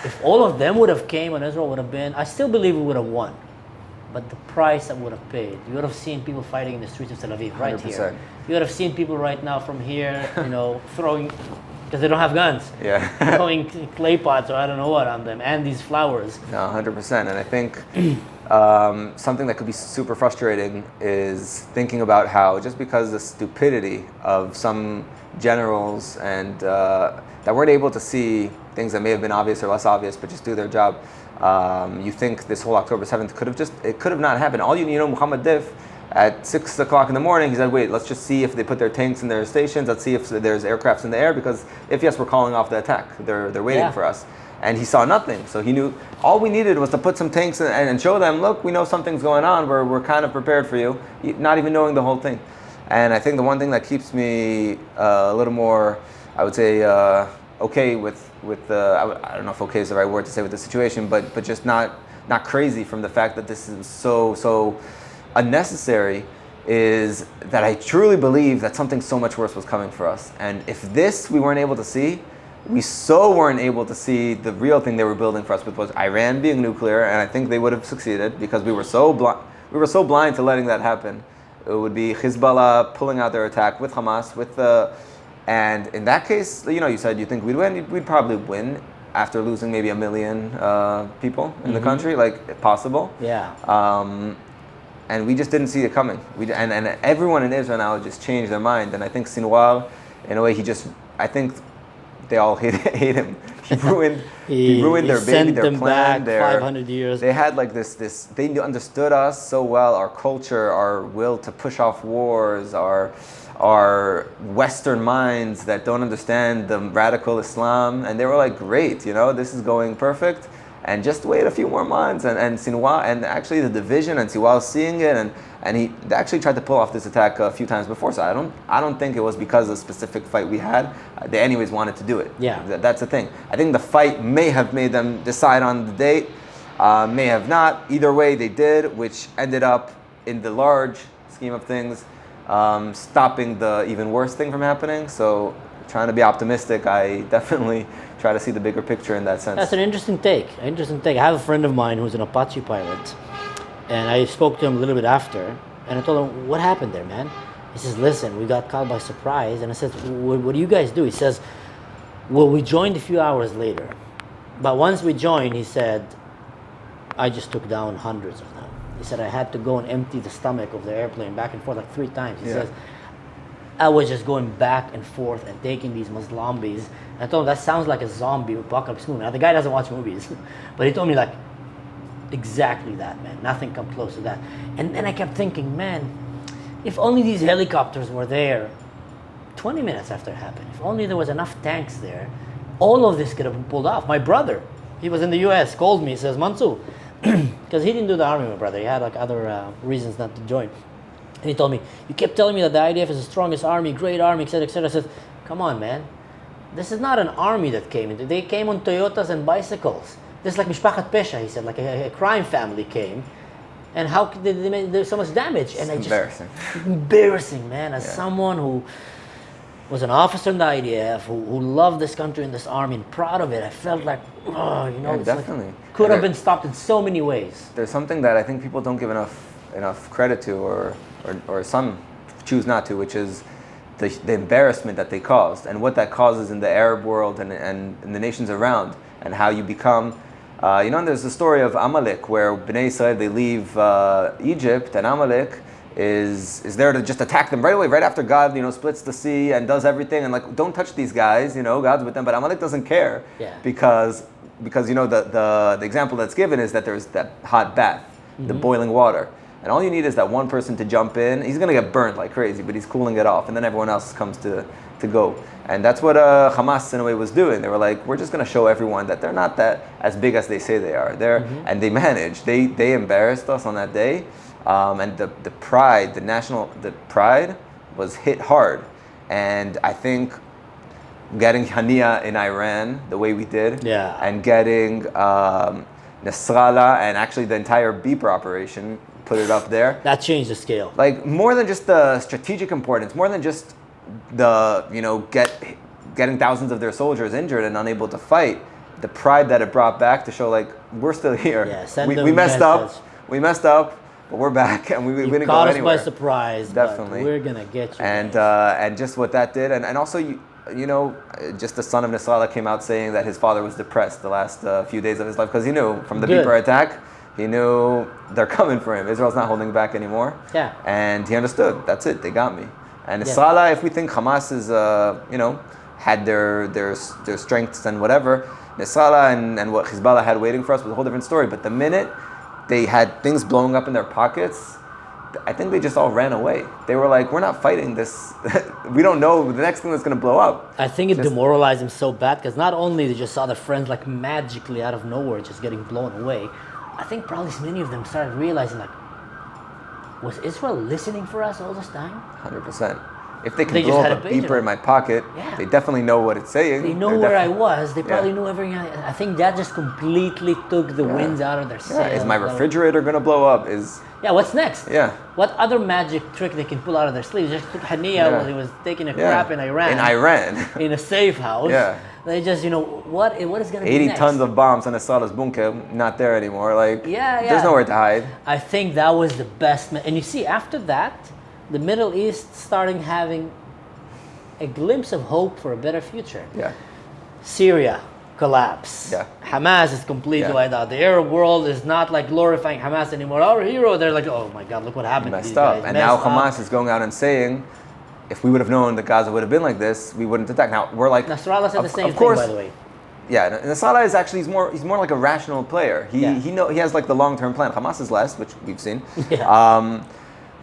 [SPEAKER 2] If all of them would have came and Israel would have been, I still believe we would have won. But the price that would have paid, you would have seen people fighting in the streets of Tel Aviv, right
[SPEAKER 1] 100%.
[SPEAKER 2] here. You would have seen people right now from here, throwing, because they don't have guns, throwing clay pots or I don't know what on them, and these flowers.
[SPEAKER 1] No, 100%. And I think something that could be super frustrating is thinking about how just because the stupidity of some generals and that weren't able to see things that may have been obvious or less obvious, but just do their job. You think this whole October 7th could have not happened. All Muhammad Dif, at 6 o'clock in the morning, he said, wait, let's just see if they put their tanks in their stations. Let's see if there's aircrafts in the air, because if yes, we're calling off the attack. They're waiting for us. And he saw nothing. So he knew all we needed was to put some tanks in and show them, look, we know something's going on. We're kind of prepared for you, not even knowing the whole thing. And I think the one thing that keeps me a little more, I would say, okay with I don't know if okay is the right word to say with the situation, but just not crazy from the fact that this is so unnecessary, is that I truly believe that something so much worse was coming for us. And if this we weren't able to see, we weren't able to see the real thing they were building for us, which was Iran being nuclear, and I think they would have succeeded because we were so blind to letting that happen. It would be Hezbollah pulling out their attack with Hamas, and in that case, you said you think we'd win. We'd probably win after losing maybe 1 million people in the country, like possible.
[SPEAKER 2] Yeah.
[SPEAKER 1] And we just didn't see it coming. And everyone in Israel now just changed their mind. And I think Sinwar, in a way, I think they all hate him. He ruined their baby, their plan.
[SPEAKER 2] Back 500 years.
[SPEAKER 1] They had like this. They understood us so well, our culture, our will to push off wars, our Western minds that don't understand the radical Islam, and they were like, great, this is going perfect, and just wait a few more months. And Sinwar, and actually the division, and Sinwar seeing it, and he actually tried to pull off this attack a few times before. So I don't think it was because of the specific fight we had. They anyways wanted to do it.
[SPEAKER 2] Yeah,
[SPEAKER 1] that's the thing. I think the fight may have made them decide on the date, may have not. Either way, they did, which ended up in the large scheme of things stopping the even worse thing from happening. So trying to be optimistic, I definitely try to see the bigger picture in that sense.
[SPEAKER 2] That's an interesting take. I have a friend of mine who's an Apache pilot, and I spoke to him a little bit after, and I told him, what happened there, man? He says, listen, we got caught by surprise. And I said, what do you guys do? He says, well, we joined a few hours later. But once we joined, he said, I just took down hundreds of them. He said, I had to go and empty the stomach of the airplane back and forth like 3 times. He says, I was just going back and forth and taking these Muslims. And I told him, that sounds like a zombie apocalypse movie. Now, the guy doesn't watch movies. But he told me, like, exactly that, man. Nothing come close to that. And then I kept thinking, man, if only these helicopters were there 20 minutes after it happened, if only there was enough tanks there, all of this could have been pulled off. My brother, he was in the U.S., called me, says, Mansur, because he didn't do the army, my brother. He had like other reasons not to join. And he told me, you kept telling me that the IDF is the strongest army, great army, etc., etc. I said, come on, man. This is not an army that came. They came on Toyotas and bicycles. This is like Mishpachat Pesha, he said, like a crime family came. And how did they make so much damage? And
[SPEAKER 1] Embarrassing.
[SPEAKER 2] Embarrassing, man. As someone who was an officer in the IDF, who loved this country and this army and proud of it, I felt like, it's
[SPEAKER 1] definitely.
[SPEAKER 2] Like, could have been stopped in so many ways.
[SPEAKER 1] There's something that I think people don't give enough credit to, or some choose not to, which is the embarrassment that they caused and what that causes in the Arab world and in the nations around, and how you become. There's the story of Amalek, where Bnei Israel, they leave Egypt, and Amalek is there to just attack them right away, right after God, splits the sea and does everything, and like, don't touch these guys, God's with them. But Amalek doesn't care, because the example that's given is that there's that hot bath, the boiling water, and all you need is that one person to jump in. He's gonna get burnt like crazy, but he's cooling it off, and then everyone else comes to go. And that's what Hamas in a way was doing. They were like, we're just going to show everyone that they're not that as big as they say they are. And they managed. They embarrassed us on that day. And the pride, the pride was hit hard. And I think getting Hania in Iran the way we did, and getting Nasrallah and actually the entire beeper operation, put it up there.
[SPEAKER 2] That changed the scale.
[SPEAKER 1] Like, more than just the strategic importance, more than just getting thousands of their soldiers injured and unable to fight, the pride that it brought back to show, like, we're still here. We messed up, but we're back, and we didn't go anywhere.
[SPEAKER 2] Caught us by surprise.
[SPEAKER 1] Definitely.
[SPEAKER 2] But we're gonna get you.
[SPEAKER 1] And just what that did, and also just the son of Nasrallah came out saying that his father was depressed the last few days of his life, because he knew from the beeper attack, he knew they're coming for him. Israel's not holding back anymore. And he understood. That's it. They got me. And Nasrallah, if we think Hamas is, had their strengths and whatever, Nasrallah and what Hezbollah had waiting for us was a whole different story. But the minute they had things blowing up in their pockets, I think they just all ran away. They were like, we're not fighting this. We don't know the next thing that's going to blow up.
[SPEAKER 2] I think it demoralized them so bad, because not only they just saw their friends like magically out of nowhere just getting blown away, I think probably many of them started realizing, like, was Israel listening for us all this time?
[SPEAKER 1] 100%. If they can blow up a beeper in my pocket, they definitely know what it's saying.
[SPEAKER 2] They know where I was. They probably knew everything. I think that just completely took the winds out of their sails.
[SPEAKER 1] Is my refrigerator going to blow up?
[SPEAKER 2] What's next?
[SPEAKER 1] Yeah.
[SPEAKER 2] What other magic trick they can pull out of their sleeves? Just took Hania while he was taking a crap in Iran. In a safe house. They just, what is going to be
[SPEAKER 1] 80
[SPEAKER 2] next?
[SPEAKER 1] tons of bombs on Assad's bunker, not there anymore. Like, there's nowhere to hide.
[SPEAKER 2] I think that was the best. And you see, after that, the Middle East starting having a glimpse of hope for a better future. Syria collapse. Hamas is completely wiped out. The Arab world is not like glorifying Hamas anymore. Our hero, they're like, oh my God, look what happened to these guys.
[SPEAKER 1] And now Hamas is going out and saying, if we would have known that Gaza would have been like this, we wouldn't attack. Now we're like,
[SPEAKER 2] Nasrallah said the same thing, by the way.
[SPEAKER 1] Nasrallah is actually he's more like a rational player. He has like the long-term plan. Hamas is less, which we've seen.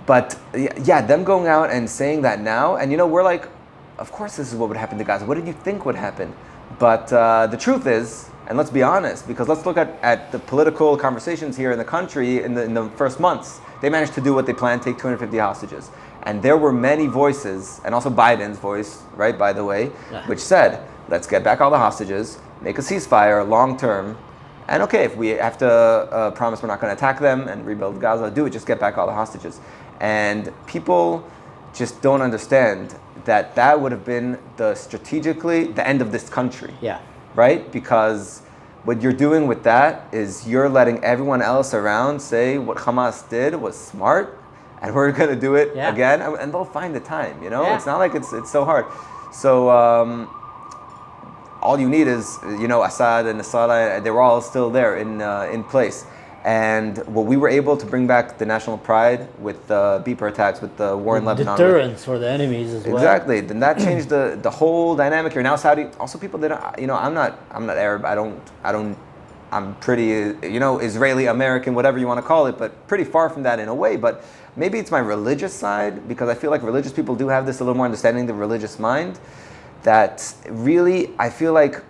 [SPEAKER 1] But them going out and saying that now, and we're like, of course this is what would happen to Gaza. What did you think would happen? But the truth is, and let's be honest, because let's look at the political conversations here in the country in the first months. They managed to do what they planned, take 250 hostages. And there were many voices, and also Biden's voice, right, by the way, which said, let's get back all the hostages, make a ceasefire long-term, and okay, if we have to promise we're not going to attack them and rebuild Gaza, do it, just get back all the hostages. And people just don't understand that would have been strategically the end of this country. Right? Because what you're doing with that is you're letting everyone else around say what Hamas did was smart, and we're going to do it again, and they'll find the time, It's not like it's so hard. So all you need is, Assad and Nasrallah, they were all still there in place. And we were able to bring back the national pride with the beeper attacks, with the war in Lebanon.
[SPEAKER 2] Deterrence for the enemies as well.
[SPEAKER 1] Exactly. Then that changed the whole dynamic here. Now Saudi, also people that, I'm not Arab. I'm pretty, Israeli, American, whatever you want to call it, but pretty far from that in a way. But maybe it's my religious side, because I feel like religious people do have this a little more understanding, the religious mind, that really, I feel like,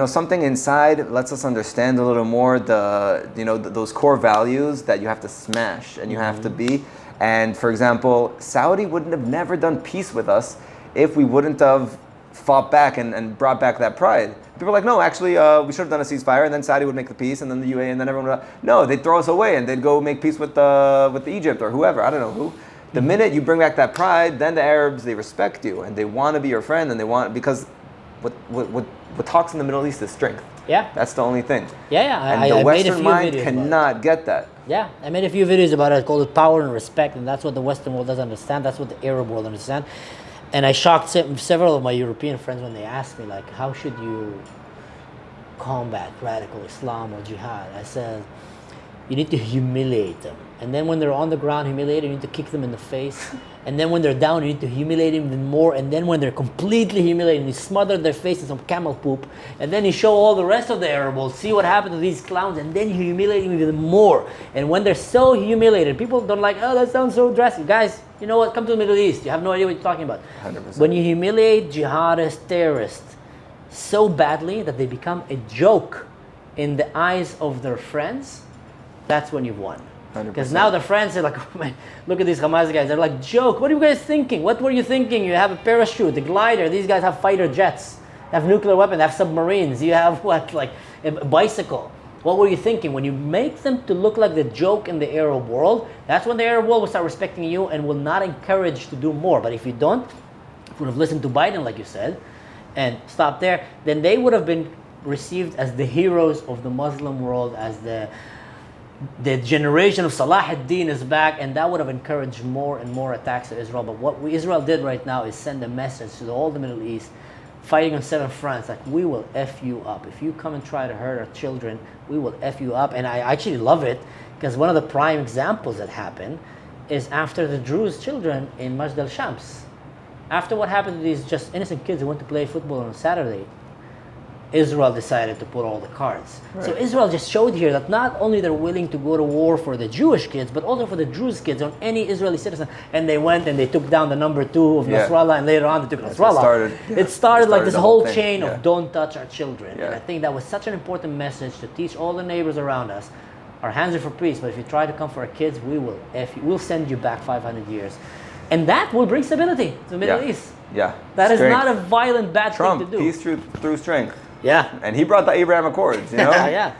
[SPEAKER 1] something inside lets us understand a little more those core values that you have to smash and you have to be. And for example, Saudi wouldn't have never done peace with us if we wouldn't have fought back and brought back that pride. People are like, no, actually, we should have done a ceasefire, and then Saudi would make the peace, and then the UAE, and then everyone would... No, they'd throw us away, and they'd go make peace with Egypt or whoever, I don't know who. The minute you bring back that pride, then the Arabs, they respect you, and they want to be your friend, and they want... Because what talks in the Middle East is strength.
[SPEAKER 2] Yeah.
[SPEAKER 1] That's the only thing.
[SPEAKER 2] Yeah.
[SPEAKER 1] And the Western mind cannot get that.
[SPEAKER 2] Yeah, I made a few videos about it, called it Power and Respect, and that's what the Western world doesn't understand. That's what the Arab world understands. And I shocked several of my European friends when they asked me, like, how should you combat radical Islam or jihad? I said, you need to humiliate them. And then when they're on the ground humiliated, you need to kick them in the face. And then when they're down, you need to humiliate them even more. And then when they're completely humiliated, you smother their face in some camel poop. And then you show all the rest of the Arab world, see what happened to these clowns, and then you humiliate them even more. And when they're so humiliated, people don't like, oh, that sounds so drastic. Guys, you know what? Come to the Middle East. You have no idea what you're talking about.
[SPEAKER 1] 100%.
[SPEAKER 2] When you humiliate jihadists, terrorists, so badly that they become a joke in the eyes of their friends, that's when you've won. Because now the friends are like, oh man, look at these Hamas guys. They're like, joke. What are you guys thinking? What were you thinking? You have a parachute, a glider. These guys have fighter jets. They have nuclear weapons. They have submarines. You have what? Like a bicycle. What were you thinking? When you make them to look like the joke in the Arab world, that's when the Arab world will start respecting you and will not encourage to do more. But if you don't, if you would have listened to Biden, like you said, and stopped there, then they would have been received as the heroes of the Muslim world, as the generation of Salah ad-Din is back, and that would have encouraged more and more attacks at Israel. But what Israel did right now is send a message to all the Middle East, fighting on 7 fronts, like, we will F you up. If you come and try to hurt our children, we will F you up. And I actually love it, because one of the prime examples that happened is after the Druze children in Majd al-Shams. After what happened to these just innocent kids who went to play football on a Saturday, Israel decided to put all the cards. Right. So Israel just showed here that not only they're willing to go to war for the Jewish kids, but also for the Druze kids, on any Israeli citizen. And they went and they took down the number 2 of Nasrallah, and later on they took Nasrallah. It started like this whole chain of don't touch our children. And I think that was such an important message to teach all the neighbors around us. Our hands are for peace, but if you try to come for our kids, we will F you. We'll send you back 500 years. And that will bring stability to the Middle East.
[SPEAKER 1] Yeah.
[SPEAKER 2] That is not a violent, bad thing to do.
[SPEAKER 1] Peace through strength.
[SPEAKER 2] Yeah.
[SPEAKER 1] And he brought the Abraham Accords, you know?
[SPEAKER 2] Yeah.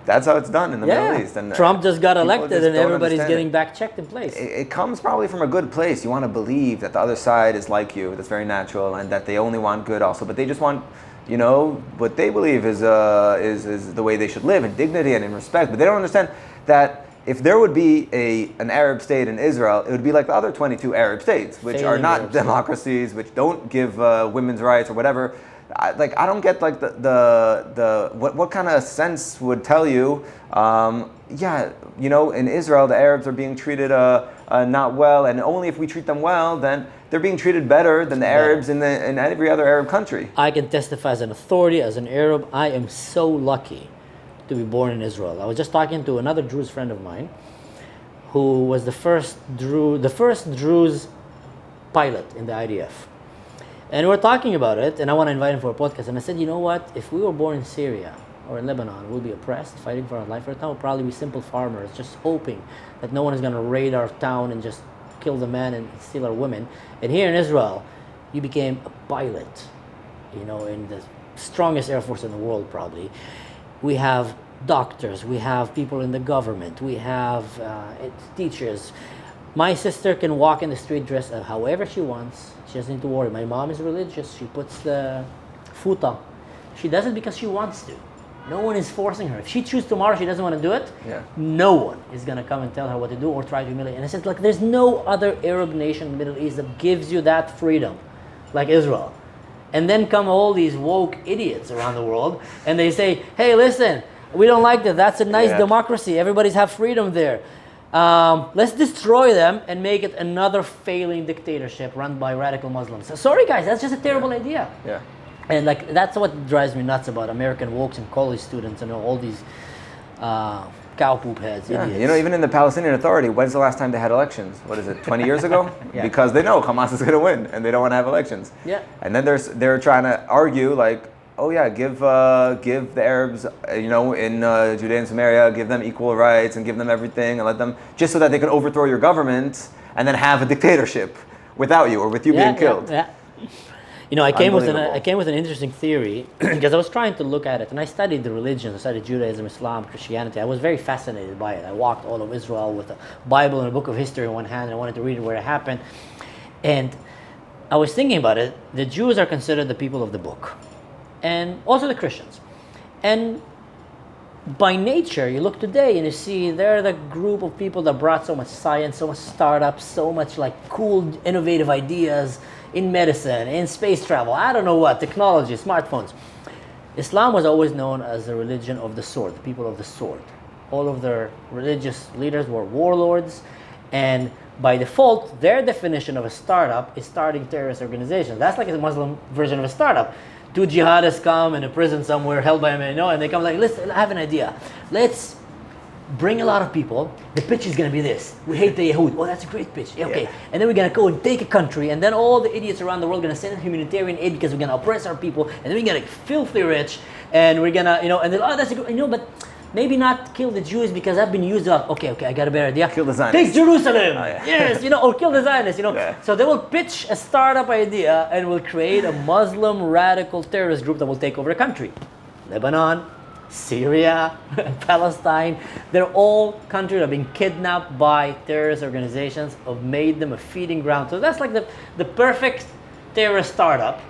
[SPEAKER 1] That's how it's done in the Middle East. And
[SPEAKER 2] Trump just got elected and everybody's getting back checked in place.
[SPEAKER 1] It comes probably from a good place. You want to believe that the other side is like you. That's very natural, and that they only want good also. But they just want, you know, what they believe is the way they should live, in dignity and in respect. But they don't understand that if there would be an Arab state in Israel, it would be like the other 22 Arab states, which are not democracies, which don't give women's rights or whatever. I don't get like what kind of sense would tell you, you know, in Israel the Arabs are being treated not well, and only if we treat them well, then they're being treated better than the Arabs in every other Arab country.
[SPEAKER 2] I can testify as an authority, as an Arab. I am so lucky to be born in Israel. I was just talking to another Druze friend of mine, who was the first Druze pilot in the IDF. And we're talking about it, and I want to invite him for a podcast. And I said, you know what? If we were born in Syria or in Lebanon, we'll be oppressed, fighting for our life. Right now, we'll probably be simple farmers, just hoping that no one is going to raid our town and just kill the men and steal our women. And here in Israel, you became a pilot, you know, in the strongest air force in the world, probably. We have doctors, we have people in the government, we have teachers. My sister can walk in the street dressed however she wants. She doesn't need to worry. My mom is religious. She puts the futa. She does it because she wants to. No one is forcing her. If she chooses tomorrow she doesn't want to do it, no one is going to come and tell her what to do or try to humiliate. And I said, like, there's no other Arab nation in the Middle East that gives you that freedom, like Israel. And then come all these woke idiots around the world, and they say, hey, listen, we don't like that. That's a nice democracy. Everybody's have freedom there. Let's destroy them and make it another failing dictatorship run by radical Muslims. So, sorry guys, that's just a terrible idea.
[SPEAKER 1] Yeah.
[SPEAKER 2] And like that's what drives me nuts about American wokes and college students and all these cow poop heads, idiots.
[SPEAKER 1] You know, even in the Palestinian Authority, when's the last time they had elections? What is it, 20 years ago? Because they know Hamas is going to win and they don't want to have elections.
[SPEAKER 2] Yeah.
[SPEAKER 1] And then they're trying to argue like, oh yeah, give the Arabs, in Judea and Samaria, give them equal rights and give them everything and let them, just so that they can overthrow your government and then have a dictatorship without you or with you being killed.
[SPEAKER 2] Yeah. I came with an interesting theory because I was trying to look at it, and I studied the religions. I studied Judaism, Islam, Christianity. I was very fascinated by it. I walked all of Israel with a Bible and a book of history in one hand, and I wanted to read where it happened. And I was thinking about it. The Jews are considered the people of the book, and also the Christians. And by nature, you look today and you see they're the group of people that brought so much science, so much startups, so much like cool, innovative ideas in medicine, in space travel, I don't know what, technology, smartphones. Islam was always known as the religion of the sword, the people of the sword. All of their religious leaders were warlords, and by default, their definition of a startup is starting terrorist organizations. That's like a Muslim version of a startup. Two jihadists come in a prison somewhere held by a man, and they come like, listen, I have an idea. Let's bring a lot of people. The pitch is going to be this. We hate the Yahud. Oh, that's a great pitch. Yeah, okay. And then we're going to go and take a country, and then all the idiots around the world are going to send humanitarian aid because we're going to oppress our people, and then we're going to get filthy rich, and we're going to, and then, oh, that's a good, but maybe not kill the Jews because I've been used up. Okay, I got a better idea.
[SPEAKER 1] Kill the Zionists.
[SPEAKER 2] Take Jerusalem. Oh, yeah. Yes, or kill the Zionists, Yeah. So they will pitch a startup idea and will create a Muslim radical terrorist group that will take over the country. Lebanon, Syria, Palestine, they're all countries that have been kidnapped by terrorist organizations, have made them a feeding ground. So that's like the perfect terrorist startup.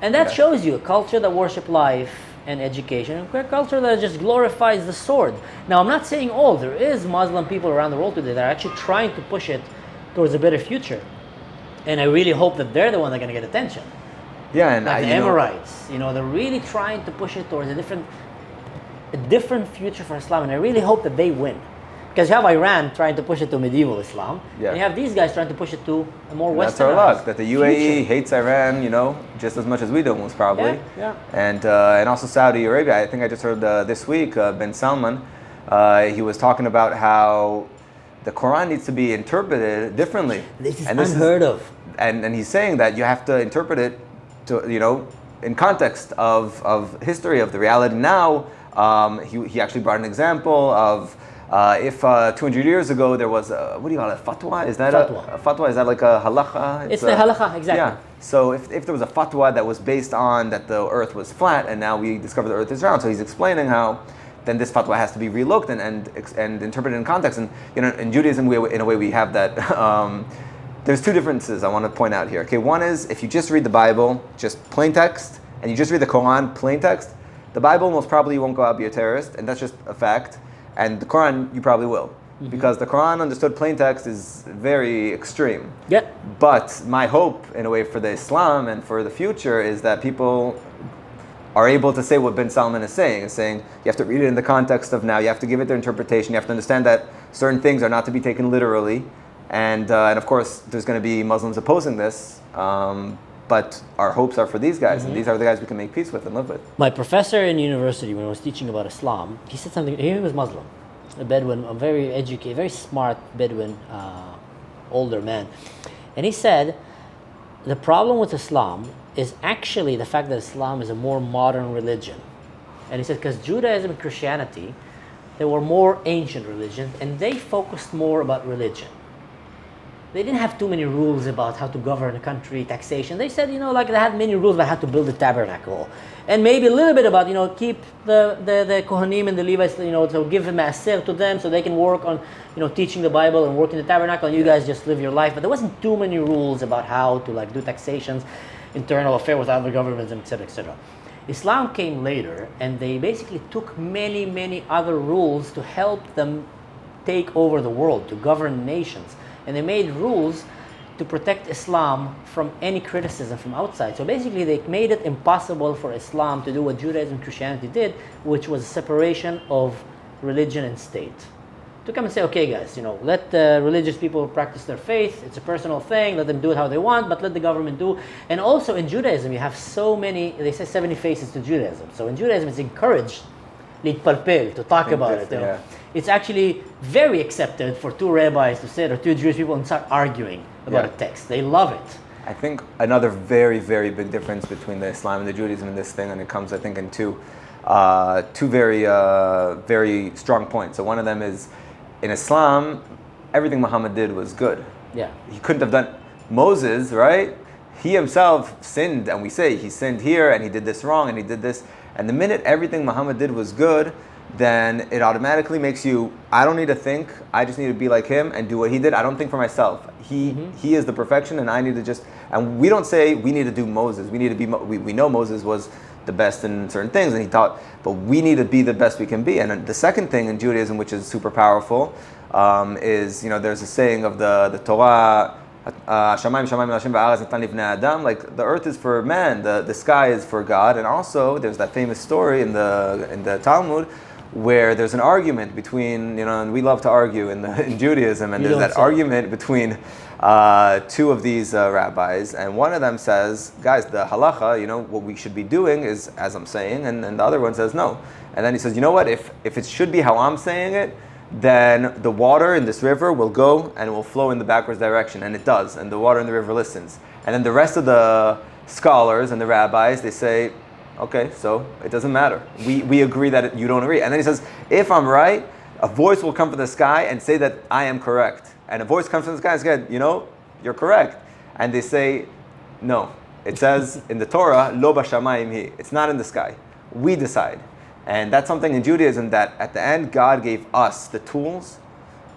[SPEAKER 2] And that shows you a culture that worship life and education, and a culture that just glorifies the sword. Now, I'm not saying all. There is Muslim people around the world today that are actually trying to push it towards a better future. And I really hope that they're the ones that are going to get attention.
[SPEAKER 1] Yeah, and
[SPEAKER 2] like the Emirates, they're really trying to push it towards a different future for Islam, and I really hope that they win. Because you have Iran trying to push it to medieval Islam, and you have these guys trying to push it to a more westernized.
[SPEAKER 1] That's our luck, that the UAE hates Iran, just as much as we do, most probably.
[SPEAKER 2] Yeah.
[SPEAKER 1] And also Saudi Arabia. I think I just heard this week, bin Salman, he was talking about how the Quran needs to be interpreted differently.
[SPEAKER 2] This is unheard of.
[SPEAKER 1] And he's saying that you have to interpret it to, in context of history, of the reality now. He actually brought an example of if 200 years ago there was what do you call it, fatwa? Is that a fatwa? Is that like a halacha?
[SPEAKER 2] It's the halacha, exactly.
[SPEAKER 1] Yeah. So if there was a fatwa that was based on that the earth was flat and now we discover the earth is round, so he's explaining how then this fatwa has to be relooked and interpreted in context. And in Judaism, in a way we have that. There's two differences I want to point out here. Okay, one is if you just read the Bible, just plain text, and you just read the Quran, plain text, the Bible most probably won't go out be a terrorist, and that's just a fact. And the Quran, you probably will. Mm-hmm. Because the Quran understood plain text is very extreme.
[SPEAKER 2] Yeah.
[SPEAKER 1] But my hope, in a way, for the Islam and for the future is that people are able to say what bin Salman is saying. You have to read it in the context of now, you have to give it their interpretation, you have to understand that certain things are not to be taken literally. And of course, there's going to be Muslims opposing this. But our hopes are for these guys, and these are the guys we can make peace with and live with.
[SPEAKER 2] My professor in university, when I was teaching about Islam, he said something. He was Muslim, a Bedouin, a very educated, very smart Bedouin, older man. And he said, the problem with Islam is actually the fact that Islam is a more modern religion. And he said, because Judaism and Christianity, they were more ancient religions, and they focused more about religion. They didn't have too many rules about how to govern a country, taxation. They said, like they had many rules about how to build a tabernacle. And maybe a little bit about, keep the Kohanim and the Levites, to give a massacre to them so they can work on, teaching the Bible and work in the tabernacle, and you guys just live your life. But there wasn't too many rules about how to do taxations, internal affairs with other governments, etc., etc. Islam came later, and they basically took many, many other rules to help them take over the world, to govern nations. And they made rules to protect Islam from any criticism from outside. So basically they made it impossible for Islam to do what Judaism and Christianity did, which was a separation of religion and state. To come and say, okay guys, let the religious people practice their faith, it's a personal thing, let them do it how they want, but let the government do. And also in Judaism you have so many, they say 70 faces to Judaism. So in Judaism it's encouraged to talk about it.
[SPEAKER 1] Yeah.
[SPEAKER 2] It's actually very accepted for two rabbis to sit or two Jewish people and start arguing about a text. They love it.
[SPEAKER 1] I think another very, very big difference between the Islam and the Judaism in this thing, and it comes, I think, in two very, very strong points. So one of them is, in Islam, everything Muhammad did was good.
[SPEAKER 2] Yeah.
[SPEAKER 1] He couldn't have done. Moses, right? He himself sinned, and we say he sinned here, and he did this wrong, and he did this. And the minute everything Muhammad did was good, then it automatically makes you, I don't need to think, I just need to be like him and do what he did. I don't think for myself. He is the perfection, and I need to just, and we don't say we need to do Moses. We need to be, we know Moses was the best in certain things, and he taught, but we need to be the best we can be. And the second thing in Judaism, which is super powerful, is, there's a saying of the Torah, like the earth is for man, the sky is for God. And also there's that famous story in the Talmud where there's an argument between, and we love to argue in Judaism, and there's that argument between two of these rabbis, and one of them says, guys, the halacha, what we should be doing is as I'm saying, and the other one says no. And then he says, you know what, if it should be how I'm saying it, then the water in this river will go and it will flow in the backwards direction, and it does, and the water in the river listens. And then the rest of the scholars and the rabbis, they say, okay, so it doesn't matter. We agree that you don't agree. And then he says, if I'm right, a voice will come from the sky and say that I am correct. And a voice comes from the sky and says, you're correct. And they say, no. It says in the Torah, lo b'shamayim hi. It's not in the sky. We decide. And that's something in Judaism that at the end, God gave us the tools,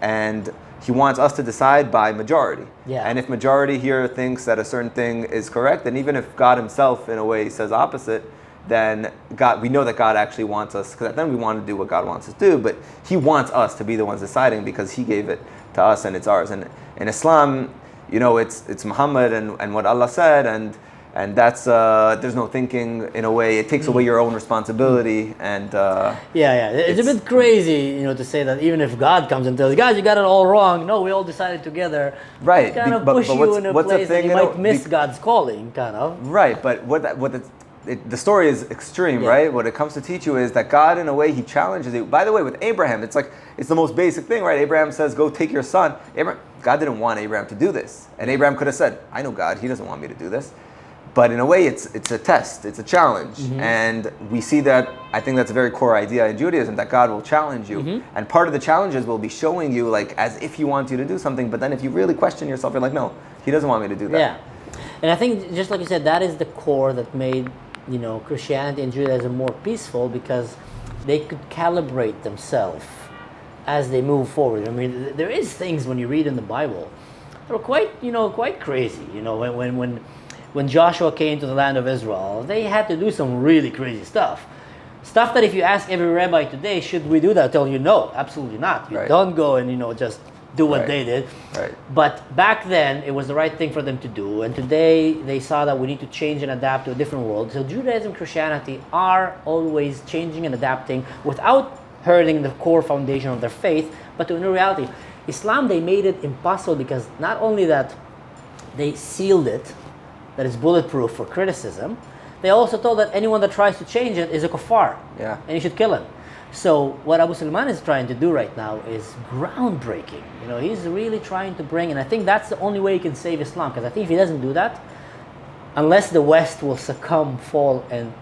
[SPEAKER 1] and he wants us to decide by majority.
[SPEAKER 2] Yeah.
[SPEAKER 1] And if majority here thinks that a certain thing is correct, then even if God himself in a way says opposite, then we know that God actually wants us, because then we want to do what God wants us to do, but he wants us to be the ones deciding because he gave it to us and it's ours. And in Islam, it's Muhammad and what Allah said, and that's there's no thinking in a way. It takes away your own responsibility, and
[SPEAKER 2] it's a bit crazy, to say that even if God comes and tells you, guys, you got it all wrong. No, we all decided together.
[SPEAKER 1] Right.
[SPEAKER 2] It's kind of push you in a place that you might miss God's calling, kind of.
[SPEAKER 1] Right, but the story is extreme, right? What it comes to teach you is that God, in a way, he challenges you. By the way, with Abraham, it's the most basic thing, right? Abraham says, go take your son. God didn't want Abraham to do this. And Abraham could have said, I know God, he doesn't want me to do this. But in a way, it's a test, it's a challenge. And we see that, I think that's a very core idea in Judaism, that God will challenge you. And part of the challenges will be showing you, as if he wants you to do something, but then if you really question yourself, you're like, no, he doesn't want me to do that.
[SPEAKER 2] Yeah. And I think, just like you said, that is the core that made, Christianity and Judaism more peaceful, because they could calibrate themselves as they move forward. I mean, there is things when you read in the Bible that are quite crazy. When Joshua came to the land of Israel, they had to do some really crazy stuff. Stuff that if you ask every rabbi today, should we do that? They'll tell you, no, absolutely not. You don't go and, just do what they did.
[SPEAKER 1] Right.
[SPEAKER 2] But back then, it was the right thing for them to do. And today, they saw that we need to change and adapt to a different world. So Judaism and Christianity are always changing and adapting without hurting the core foundation of their faith, but to a new reality. Islam, they made it impossible, because not only that they sealed it, that is bulletproof for criticism, they also told that anyone that tries to change it is a kuffar, and you should kill him. So what Abu Salman is trying to do right now is groundbreaking. He's really trying to bring, and I think that's the only way he can save Islam, because I think if he doesn't do that, unless the West will succumb, fall, and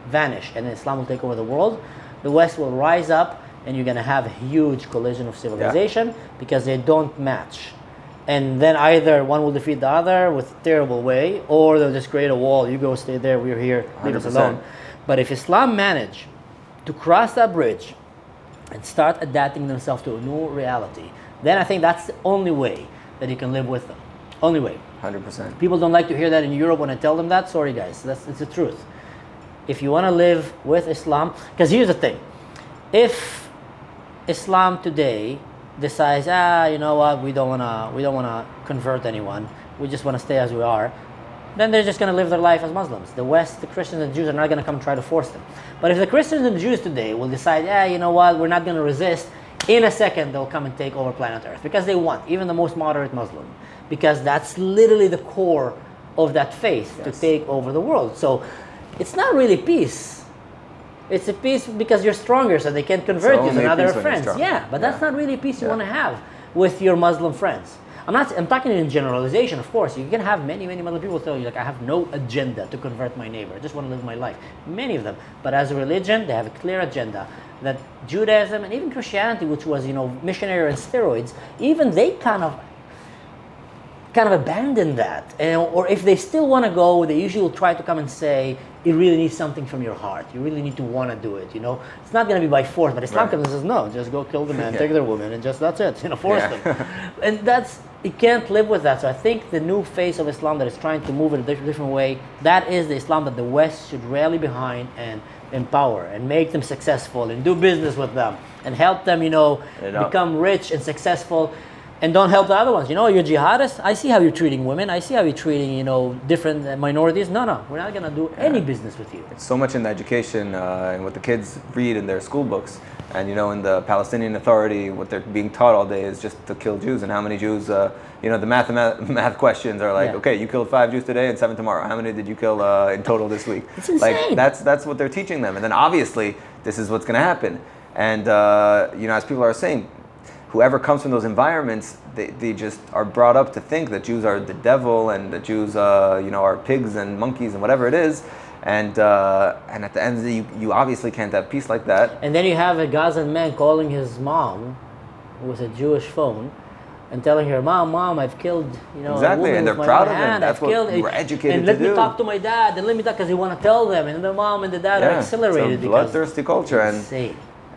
[SPEAKER 2] vanish, and Islam will take over the world, the West will rise up, and you're going to have a huge collision of civilization, because they don't match. And then either one will defeat the other with a terrible way, or they'll just create a wall. You go stay there, we're here, leave us alone. But if Islam manage to cross that bridge and start adapting themselves to a new reality, then I think that's the only way that you can live with them. Only way.
[SPEAKER 1] 100%.
[SPEAKER 2] People don't like to hear that in Europe when I tell them that. Sorry guys, it's the truth. If you want to live with Islam, because here's the thing. If Islam today decides, you know what, we don't wanna convert anyone, we just want to stay as we are, then they're just going to live their life as Muslims. The West, the Christians and Jews are not going to come try to force them. But if the Christians and Jews today will decide, you know what, we're not going to resist, in a second they'll come and take over planet Earth, because they want, even the most moderate Muslim, because that's literally the core of that faith, to take over the world. So it's not really peace. It's a peace because you're stronger, so they can convert you, so now they're friends. But that's not really peace you want to have with your Muslim friends. I'm talking in generalization, of course. You can have many Muslim people tell you, like, I have no agenda to convert my neighbor. I just want to live my life. Many of them. But as a religion, they have a clear agenda. That Judaism and even Christianity, which was, missionary and steroids, even they kind of abandon that. Or if they still want to go, they usually will try to come and say, it really needs something from your heart. You really need to want to do it, It's not going to be by force, but Islam comes and says, no, just go kill the man, take their woman, and just that's it, force them. And you can't live with that. So I think the new face of Islam that is trying to move in a different way, that is the Islam that the West should rally behind and empower and make them successful and do business with them and help them, become rich and successful. And don't help the other ones. You're jihadists. I see how you're treating women. I see how you're treating, different minorities. No, we're not going to do any business with you. It's
[SPEAKER 1] so much in the education and what the kids read in their school books. And, in the Palestinian Authority, what they're being taught all day is just to kill Jews. And how many Jews, the math questions are like, okay, you killed 5 Jews today and 7 tomorrow. How many did you kill in total this week?
[SPEAKER 2] It's insane.
[SPEAKER 1] Like, that's what they're teaching them. And then obviously, this is what's going to happen. And, as people are saying, whoever comes from those environments, they just are brought up to think that Jews are the devil and that Jews, are pigs and monkeys and whatever it is. And at the end of the day, you obviously can't have peace like that.
[SPEAKER 2] And then you have a Gazan man calling his mom with a Jewish phone and telling her, Mom, I've killed,
[SPEAKER 1] exactly,
[SPEAKER 2] a woman
[SPEAKER 1] and they're
[SPEAKER 2] with my
[SPEAKER 1] proud
[SPEAKER 2] own
[SPEAKER 1] of him.
[SPEAKER 2] hand.
[SPEAKER 1] That's
[SPEAKER 2] I've killed
[SPEAKER 1] what we're educated
[SPEAKER 2] and
[SPEAKER 1] to
[SPEAKER 2] let
[SPEAKER 1] do.
[SPEAKER 2] me talk to my dad, and let me talk, because they want to tell them. And the mom and the dad are accelerated.
[SPEAKER 1] It's a bloodthirsty culture.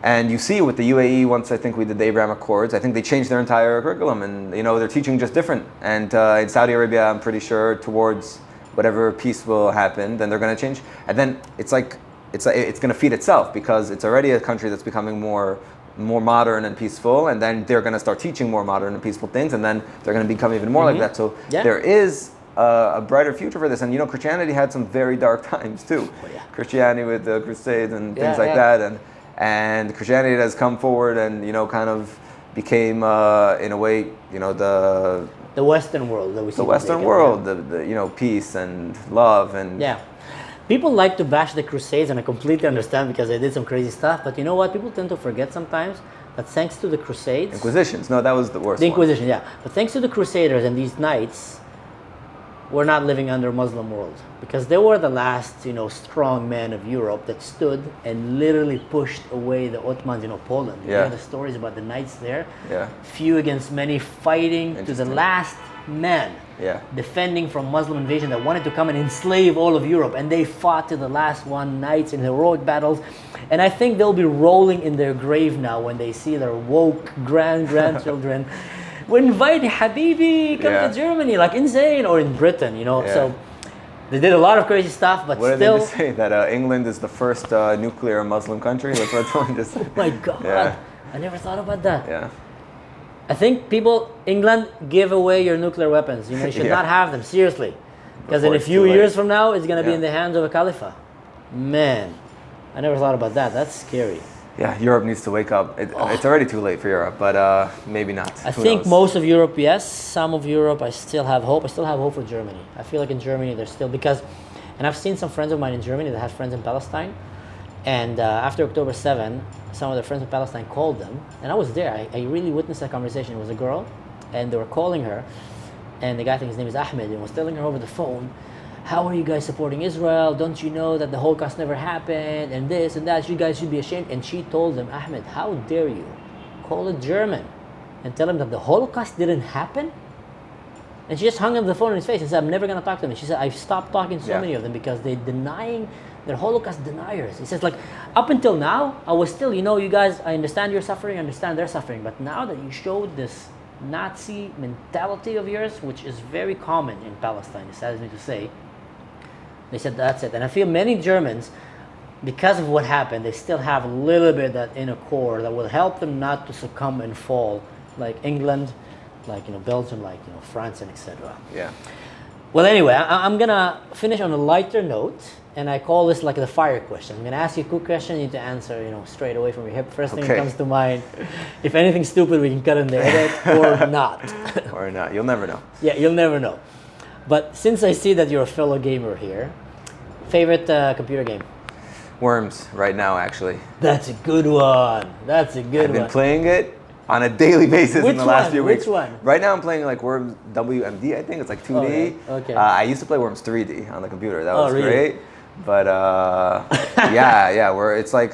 [SPEAKER 1] And you see with the UAE, once I think we did the Abraham Accords, I think they changed their entire curriculum, and they're teaching just different. And in Saudi Arabia, I'm pretty sure towards whatever peace will happen, then they're going to change. And then it's going to feed itself, because it's already a country that's becoming more modern and peaceful, and then they're going to start teaching more modern and peaceful things, and then they're going to become even more like that. So there is a brighter future for this. And Christianity had some very dark times too. Christianity with the Crusades and things like that, and Christianity has come forward and kind of became in a way the
[SPEAKER 2] Western world that we see.
[SPEAKER 1] The Western world, the peace and love and
[SPEAKER 2] people like to bash the Crusades, and I completely understand, because they did some crazy stuff. But you know what? People tend to forget sometimes that thanks to the Crusades,
[SPEAKER 1] Inquisitions. No, that was the worst.
[SPEAKER 2] The Inquisition, But thanks to the Crusaders and these knights, we're not living under a Muslim world, because they were the last, strong men of Europe that stood and literally pushed away the Ottomans, Poland. You hear the stories about the knights there. Few against many, fighting to the last man, defending from Muslim invasion that wanted to come and enslave all of Europe, and they fought to the last one, knights in heroic battles. And I think they'll be rolling in their grave now when they see their woke grandchildren. We invite Habibi, come to Germany, like insane, or in Britain, So they did a lot of crazy stuff, but
[SPEAKER 1] what
[SPEAKER 2] still.
[SPEAKER 1] What did they say? That England is the first nuclear Muslim country? That's what someone just said.
[SPEAKER 2] Oh my God, I never thought about that.
[SPEAKER 1] Yeah.
[SPEAKER 2] I think England, give away your nuclear weapons. You should not have them, seriously. Because in a few years from now, it's going to be in the hands of a caliph. Man, I never thought about that. That's scary.
[SPEAKER 1] Yeah, Europe needs to wake up. It's already too late for Europe, but maybe not.
[SPEAKER 2] I think most of Europe, yes. Some of Europe, I still have hope. I still have hope for Germany. I feel like in Germany, there's still, and I've seen some friends of mine in Germany that have friends in Palestine. And after October 7, some of their friends in Palestine called them. And I was there. I really witnessed that conversation. It was a girl, and they were calling her. And the guy, I think his name is Ahmed, and was telling her over the phone, how are you guys supporting Israel? Don't you know that the Holocaust never happened? And this and that. You guys should be ashamed. And she told them, Ahmed, how dare you call a German and tell him that the Holocaust didn't happen? And she just hung up the phone in his face and said, I'm never going to talk to them. And she said, I've stopped talking to so many of them because they're denying, they're Holocaust deniers. He says, like, up until now, I was still, you guys, I understand your suffering, I understand their suffering. But now that you showed this Nazi mentality of yours, which is very common in Palestine, it saddens me to say, they said, that's it. And I feel many Germans, because of what happened, they still have a little bit of that inner core that will help them not to succumb and fall, like England, like Belgium, like France, and etc.
[SPEAKER 1] Yeah.
[SPEAKER 2] Well, anyway, I'm gonna finish on a lighter note, and I call this like the fire question. I'm gonna ask you a quick question. You need to answer, straight away from your hip. First thing that comes to mind. If anything stupid, we can cut in the edit or not.
[SPEAKER 1] Or not. You'll never know.
[SPEAKER 2] Yeah, you'll never know. But since I see that you're a fellow gamer here, favorite computer game?
[SPEAKER 1] Worms right now, actually.
[SPEAKER 2] That's a good one. That's a good one.
[SPEAKER 1] I've been playing it on a daily basis in the last few weeks.
[SPEAKER 2] Which one?
[SPEAKER 1] Right now I'm playing like Worms WMD, I think. It's like 2D.
[SPEAKER 2] Okay.
[SPEAKER 1] I used to play Worms 3D on the computer. That was
[SPEAKER 2] really?
[SPEAKER 1] great. But yeah, where it's like,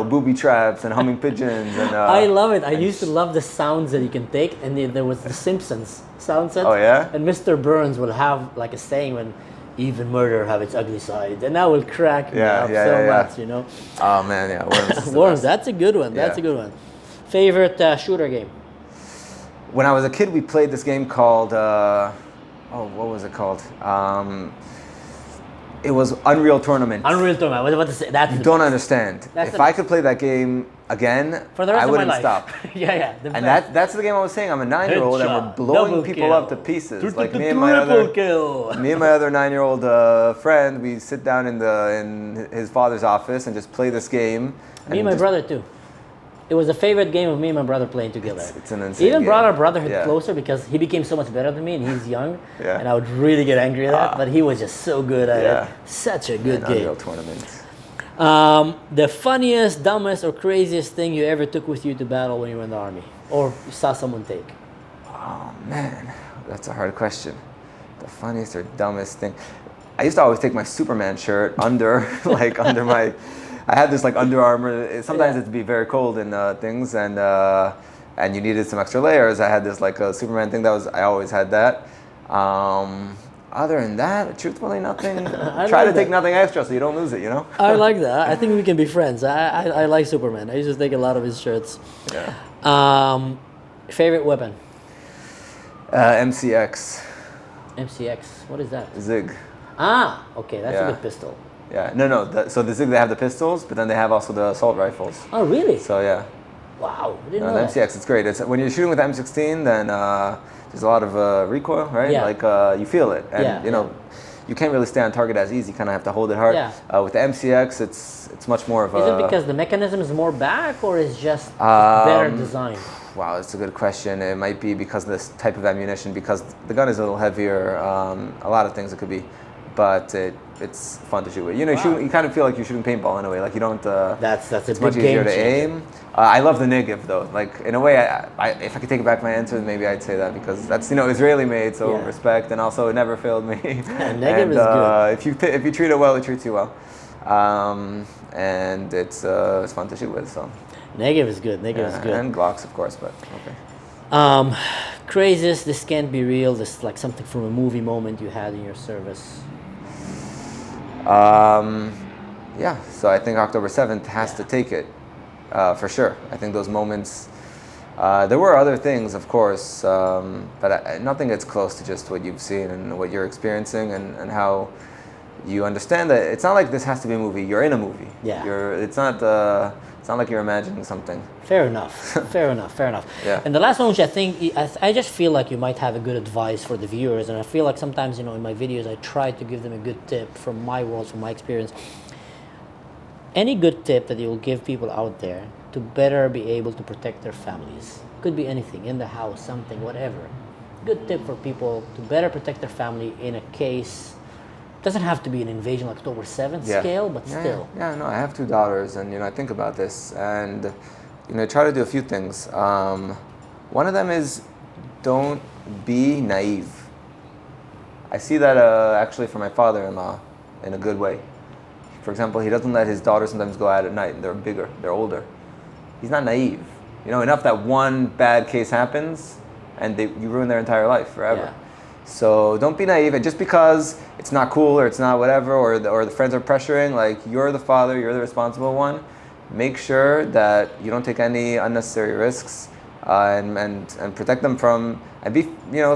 [SPEAKER 1] booby traps and humming pigeons. And
[SPEAKER 2] I love it. I used to love the sounds that you can take. And there was the Simpsons sound set.
[SPEAKER 1] Oh, yeah?
[SPEAKER 2] And Mr. Burns will have like a saying when even murder have its ugly side. And that will crack me up so much, you know.
[SPEAKER 1] Oh, man, yeah. Worms.
[SPEAKER 2] Worms, that's a good one. That's a good one. Favorite shooter game?
[SPEAKER 1] When I was a kid, we played this game called, what was it called? It was Unreal Tournament.
[SPEAKER 2] Unreal Tournament. I was about to say that.
[SPEAKER 1] You don't understand. If I could play that game again,
[SPEAKER 2] for the rest
[SPEAKER 1] I
[SPEAKER 2] of
[SPEAKER 1] wouldn't
[SPEAKER 2] my life.
[SPEAKER 1] stop.
[SPEAKER 2] Yeah.
[SPEAKER 1] And that's the game I was saying. I'm a 9-year-old and we're blowing people up to pieces. Like me and my other 9-year-old friend, we sit down in his father's office and just play this game.
[SPEAKER 2] Me and my brother too. It was a favorite game of me and my brother playing together.
[SPEAKER 1] It's an insane
[SPEAKER 2] Even
[SPEAKER 1] game.
[SPEAKER 2] brought our brotherhood closer because he became so much better than me and he's young.
[SPEAKER 1] Yeah.
[SPEAKER 2] And I would really get angry at that, but he was just so good at it. Such a good game.
[SPEAKER 1] Unreal Tournament.
[SPEAKER 2] The funniest, dumbest, or craziest thing you ever took with you to battle when you were in the army? Or you saw someone take?
[SPEAKER 1] Oh, man. That's a hard question. The funniest or dumbest thing. I used to always take my Superman shirt under my... I had this like Under Armour. Sometimes it'd be very cold in things, and you needed some extra layers. I had this like a Superman thing I always had that. Other than that, truthfully, nothing. Try to take nothing extra so you don't lose it. You know.
[SPEAKER 2] I like that. I think we can be friends. I like Superman. I used to take a lot of his shirts.
[SPEAKER 1] Yeah.
[SPEAKER 2] Favorite weapon?
[SPEAKER 1] MCX.
[SPEAKER 2] MCX. What is that?
[SPEAKER 1] Zig.
[SPEAKER 2] Ah, okay. That's a good pistol.
[SPEAKER 1] Yeah, no. So the Zig, they have the pistols, but then they have also the assault rifles.
[SPEAKER 2] Oh, really?
[SPEAKER 1] So yeah.
[SPEAKER 2] Wow, I didn't know
[SPEAKER 1] The
[SPEAKER 2] that.
[SPEAKER 1] MCX, it's great. It's when you're shooting with M16, then there's a lot of recoil, right?
[SPEAKER 2] Yeah.
[SPEAKER 1] Like you feel it, and you can't really stay on target as easy. You kind of have to hold it hard.
[SPEAKER 2] Yeah.
[SPEAKER 1] With the MCX, it's much more of a.
[SPEAKER 2] Is it because the mechanism is more back, or is just better design?
[SPEAKER 1] Wow, that's a good question. It might be because of this type of ammunition, because the gun is a little heavier. A lot of things it could be, but it's fun to shoot with. You know, you kind of feel like you're shooting paintball in a way. Like you don't.
[SPEAKER 2] That's a
[SPEAKER 1] it's
[SPEAKER 2] big
[SPEAKER 1] much easier
[SPEAKER 2] game
[SPEAKER 1] to
[SPEAKER 2] changer.
[SPEAKER 1] aim. I love the Negev though. Like in a way, if I could take back my answer, maybe I'd say that because that's Israeli made, so respect, and also it never failed me.
[SPEAKER 2] Negev is good.
[SPEAKER 1] If you treat it well, it treats you well, and it's fun to shoot with. So.
[SPEAKER 2] Negev is good. Negev is good.
[SPEAKER 1] And Glocks, of course, but okay.
[SPEAKER 2] Craziest. This can't be real. This is like something from a movie moment you had in your service.
[SPEAKER 1] Yeah, so I think October 7th has to take it, for sure. I think those moments, there were other things, of course, but nothing gets close to just what you've seen and what you're experiencing and how you understand that it's not like this has to be a movie. You're in a movie.
[SPEAKER 2] Yeah.
[SPEAKER 1] It's not like you're imagining something.
[SPEAKER 2] Fair enough. Fair enough.
[SPEAKER 1] Yeah.
[SPEAKER 2] And the last one, which I think, I just feel like you might have a good advice for the viewers, and I feel like sometimes, in my videos, I try to give them a good tip from my world, from my experience. Any good tip that you will give people out there to better be able to protect their families? Could be anything, in the house, something, whatever. Good tip for people to better protect their family in a case. Doesn't have to be an invasion like October 7th scale, but still.
[SPEAKER 1] Yeah, no, I have 2 daughters, and I think about this, and try to do a few things. One of them is don't be naive. I see that actually from my father-in-law in a good way. For example, he doesn't let his daughters sometimes go out at night, and they're bigger, they're older. He's not naive. Enough that one bad case happens, and you ruin their entire life forever.
[SPEAKER 2] Yeah.
[SPEAKER 1] So don't be naive, and just because it's not cool or it's not whatever, or the friends are pressuring, like you're the father, you're the responsible one, make sure that you don't take any unnecessary risks, and protect them from, and be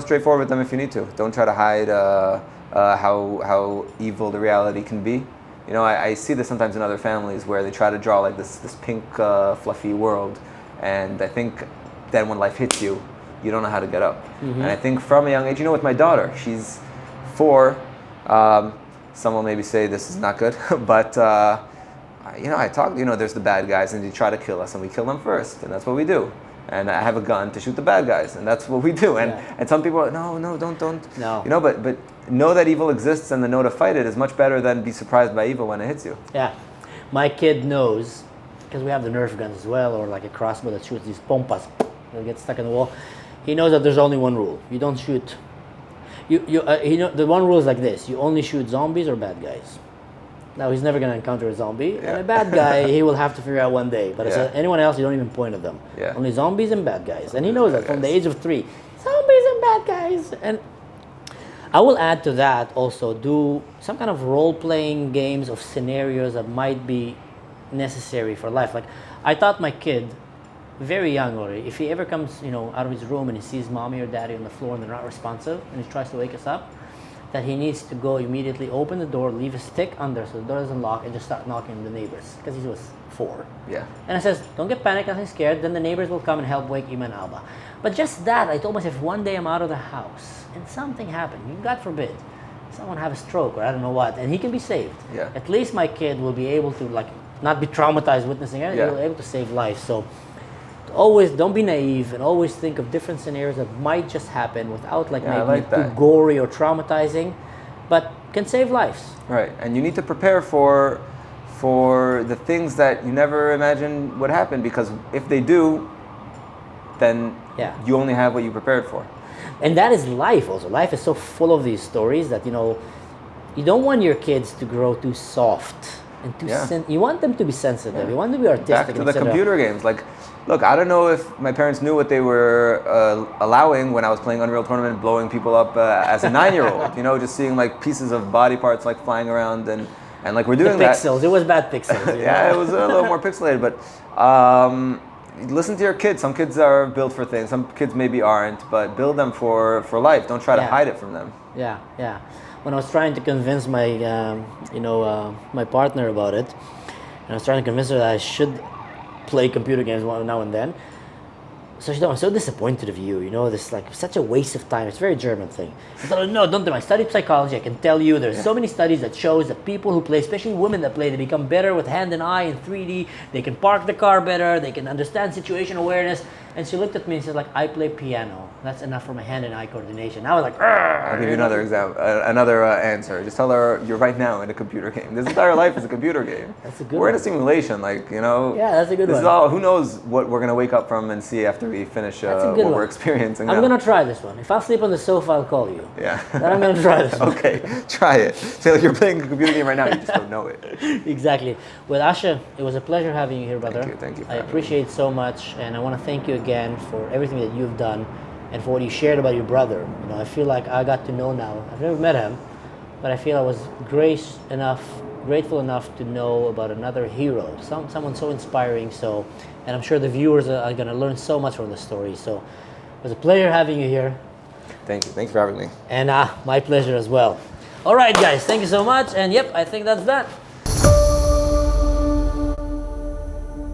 [SPEAKER 1] straightforward with them if you need to. Don't try to hide how evil the reality can be. I see this sometimes in other families where they try to draw like this pink fluffy world, and I think then when life hits you, you don't know how to get up.
[SPEAKER 2] Mm-hmm.
[SPEAKER 1] And I think from a young age, with my daughter, she's 4. Some will maybe say this is not good, but I talk. There's the bad guys, and they try to kill us, and we kill them first, and that's what we do. And I have a gun to shoot the bad guys, and that's what we do. And some people are no, don't.
[SPEAKER 2] No.
[SPEAKER 1] But know that evil exists, and the know to fight it is much better than be surprised by evil when it hits you.
[SPEAKER 2] Yeah. My kid knows, because we have the Nerf guns as well, or like a crossbow that shoots these pompas that get stuck in the wall. He knows that there's only one rule: you don't shoot. The one rule is like this: you only shoot zombies or bad guys. Now he's never gonna encounter a zombie, and a bad guy he will have to figure out one day. But as anyone else, you don't even point at them.
[SPEAKER 1] Yeah.
[SPEAKER 2] Only zombies and bad guys, and he knows that from the age of 3. Zombies and bad guys, and I will add to that also do some kind of role-playing games of scenarios that might be necessary for life. Like I taught my kid, very young already, if he ever comes, out of his room and he sees mommy or daddy on the floor and they're not responsive, and he tries to wake us up, that he needs to go immediately open the door, leave a stick under so the door doesn't lock, and just start knocking on the neighbors, because he was 4.
[SPEAKER 1] Yeah.
[SPEAKER 2] And I says, don't get panicked, nothing scared, then the neighbors will come and help wake Ima and Alba. But just that, I told myself, one day I'm out of the house and something happened, God forbid, someone have a stroke or I don't know what, and he can be saved.
[SPEAKER 1] Yeah.
[SPEAKER 2] At least my kid will be able to not be traumatized witnessing it, he'll be able to save life. So always don't be naive and always think of different scenarios that might just happen without maybe too gory or traumatizing, but can save lives.
[SPEAKER 1] Right, and you need to prepare for the things that you never imagined would happen, because if they do, then you only have what you prepared for.
[SPEAKER 2] And that is life also. Life is so full of these stories that, you don't want your kids to grow too soft and too you want them to be sensitive. Yeah. You want them to be artistic.
[SPEAKER 1] Back to the computer games. Look, I don't know if my parents knew what they were allowing when I was playing Unreal Tournament, blowing people up as a 9-year-old. Just seeing pieces of body parts flying around and we're doing
[SPEAKER 2] the pixels. It was bad pixels.
[SPEAKER 1] It was a little more pixelated, but listen to your kids. Some kids are built for things. Some kids maybe aren't, but build them for life. Don't try to hide it from them.
[SPEAKER 2] Yeah. When I was trying to convince my my partner about it, and I was trying to convince her that I should play computer games now and then. So she thought, I'm so disappointed of you, this such a waste of time. It's a very German thing. I thought, no, don't do it. I studied psychology. I can tell you there's so many studies that shows that people who play, especially women that play, they become better with hand and eye in 3D. They can park the car better. They can understand situation awareness. And she looked at me and said, I play piano. That's enough for my hand and eye coordination. I was like,
[SPEAKER 1] I'll give you another example, another answer. Just tell her you're right now in a computer game. This entire life is a computer game.
[SPEAKER 2] That's a good
[SPEAKER 1] We're
[SPEAKER 2] one.
[SPEAKER 1] in a simulation,
[SPEAKER 2] Yeah, that's a good
[SPEAKER 1] this
[SPEAKER 2] one.
[SPEAKER 1] Is all, who knows what we're going to wake up from and see after we finish what we're experiencing
[SPEAKER 2] I'm going to try this one. If I sleep on the sofa, I'll call you.
[SPEAKER 1] Yeah.
[SPEAKER 2] Then I'm going to try this one.
[SPEAKER 1] Okay, try it. Say you're playing a computer game right now, you just don't know it.
[SPEAKER 2] Exactly. Well, Asher, it was a pleasure having you here, brother.
[SPEAKER 1] Thank you.
[SPEAKER 2] I appreciate it so much, and I want to thank you again for everything that you've done and for what you shared about your brother. I feel like I got to know now. I've never met him, but I feel I was grateful enough to know about another hero, someone so inspiring. So, and I'm sure the viewers are going to learn so much from the story. So, it was a pleasure having you here.
[SPEAKER 1] Thank you. Thanks for having me.
[SPEAKER 2] And my pleasure as well. All right, guys. Thank you so much. And yep, I think that's that.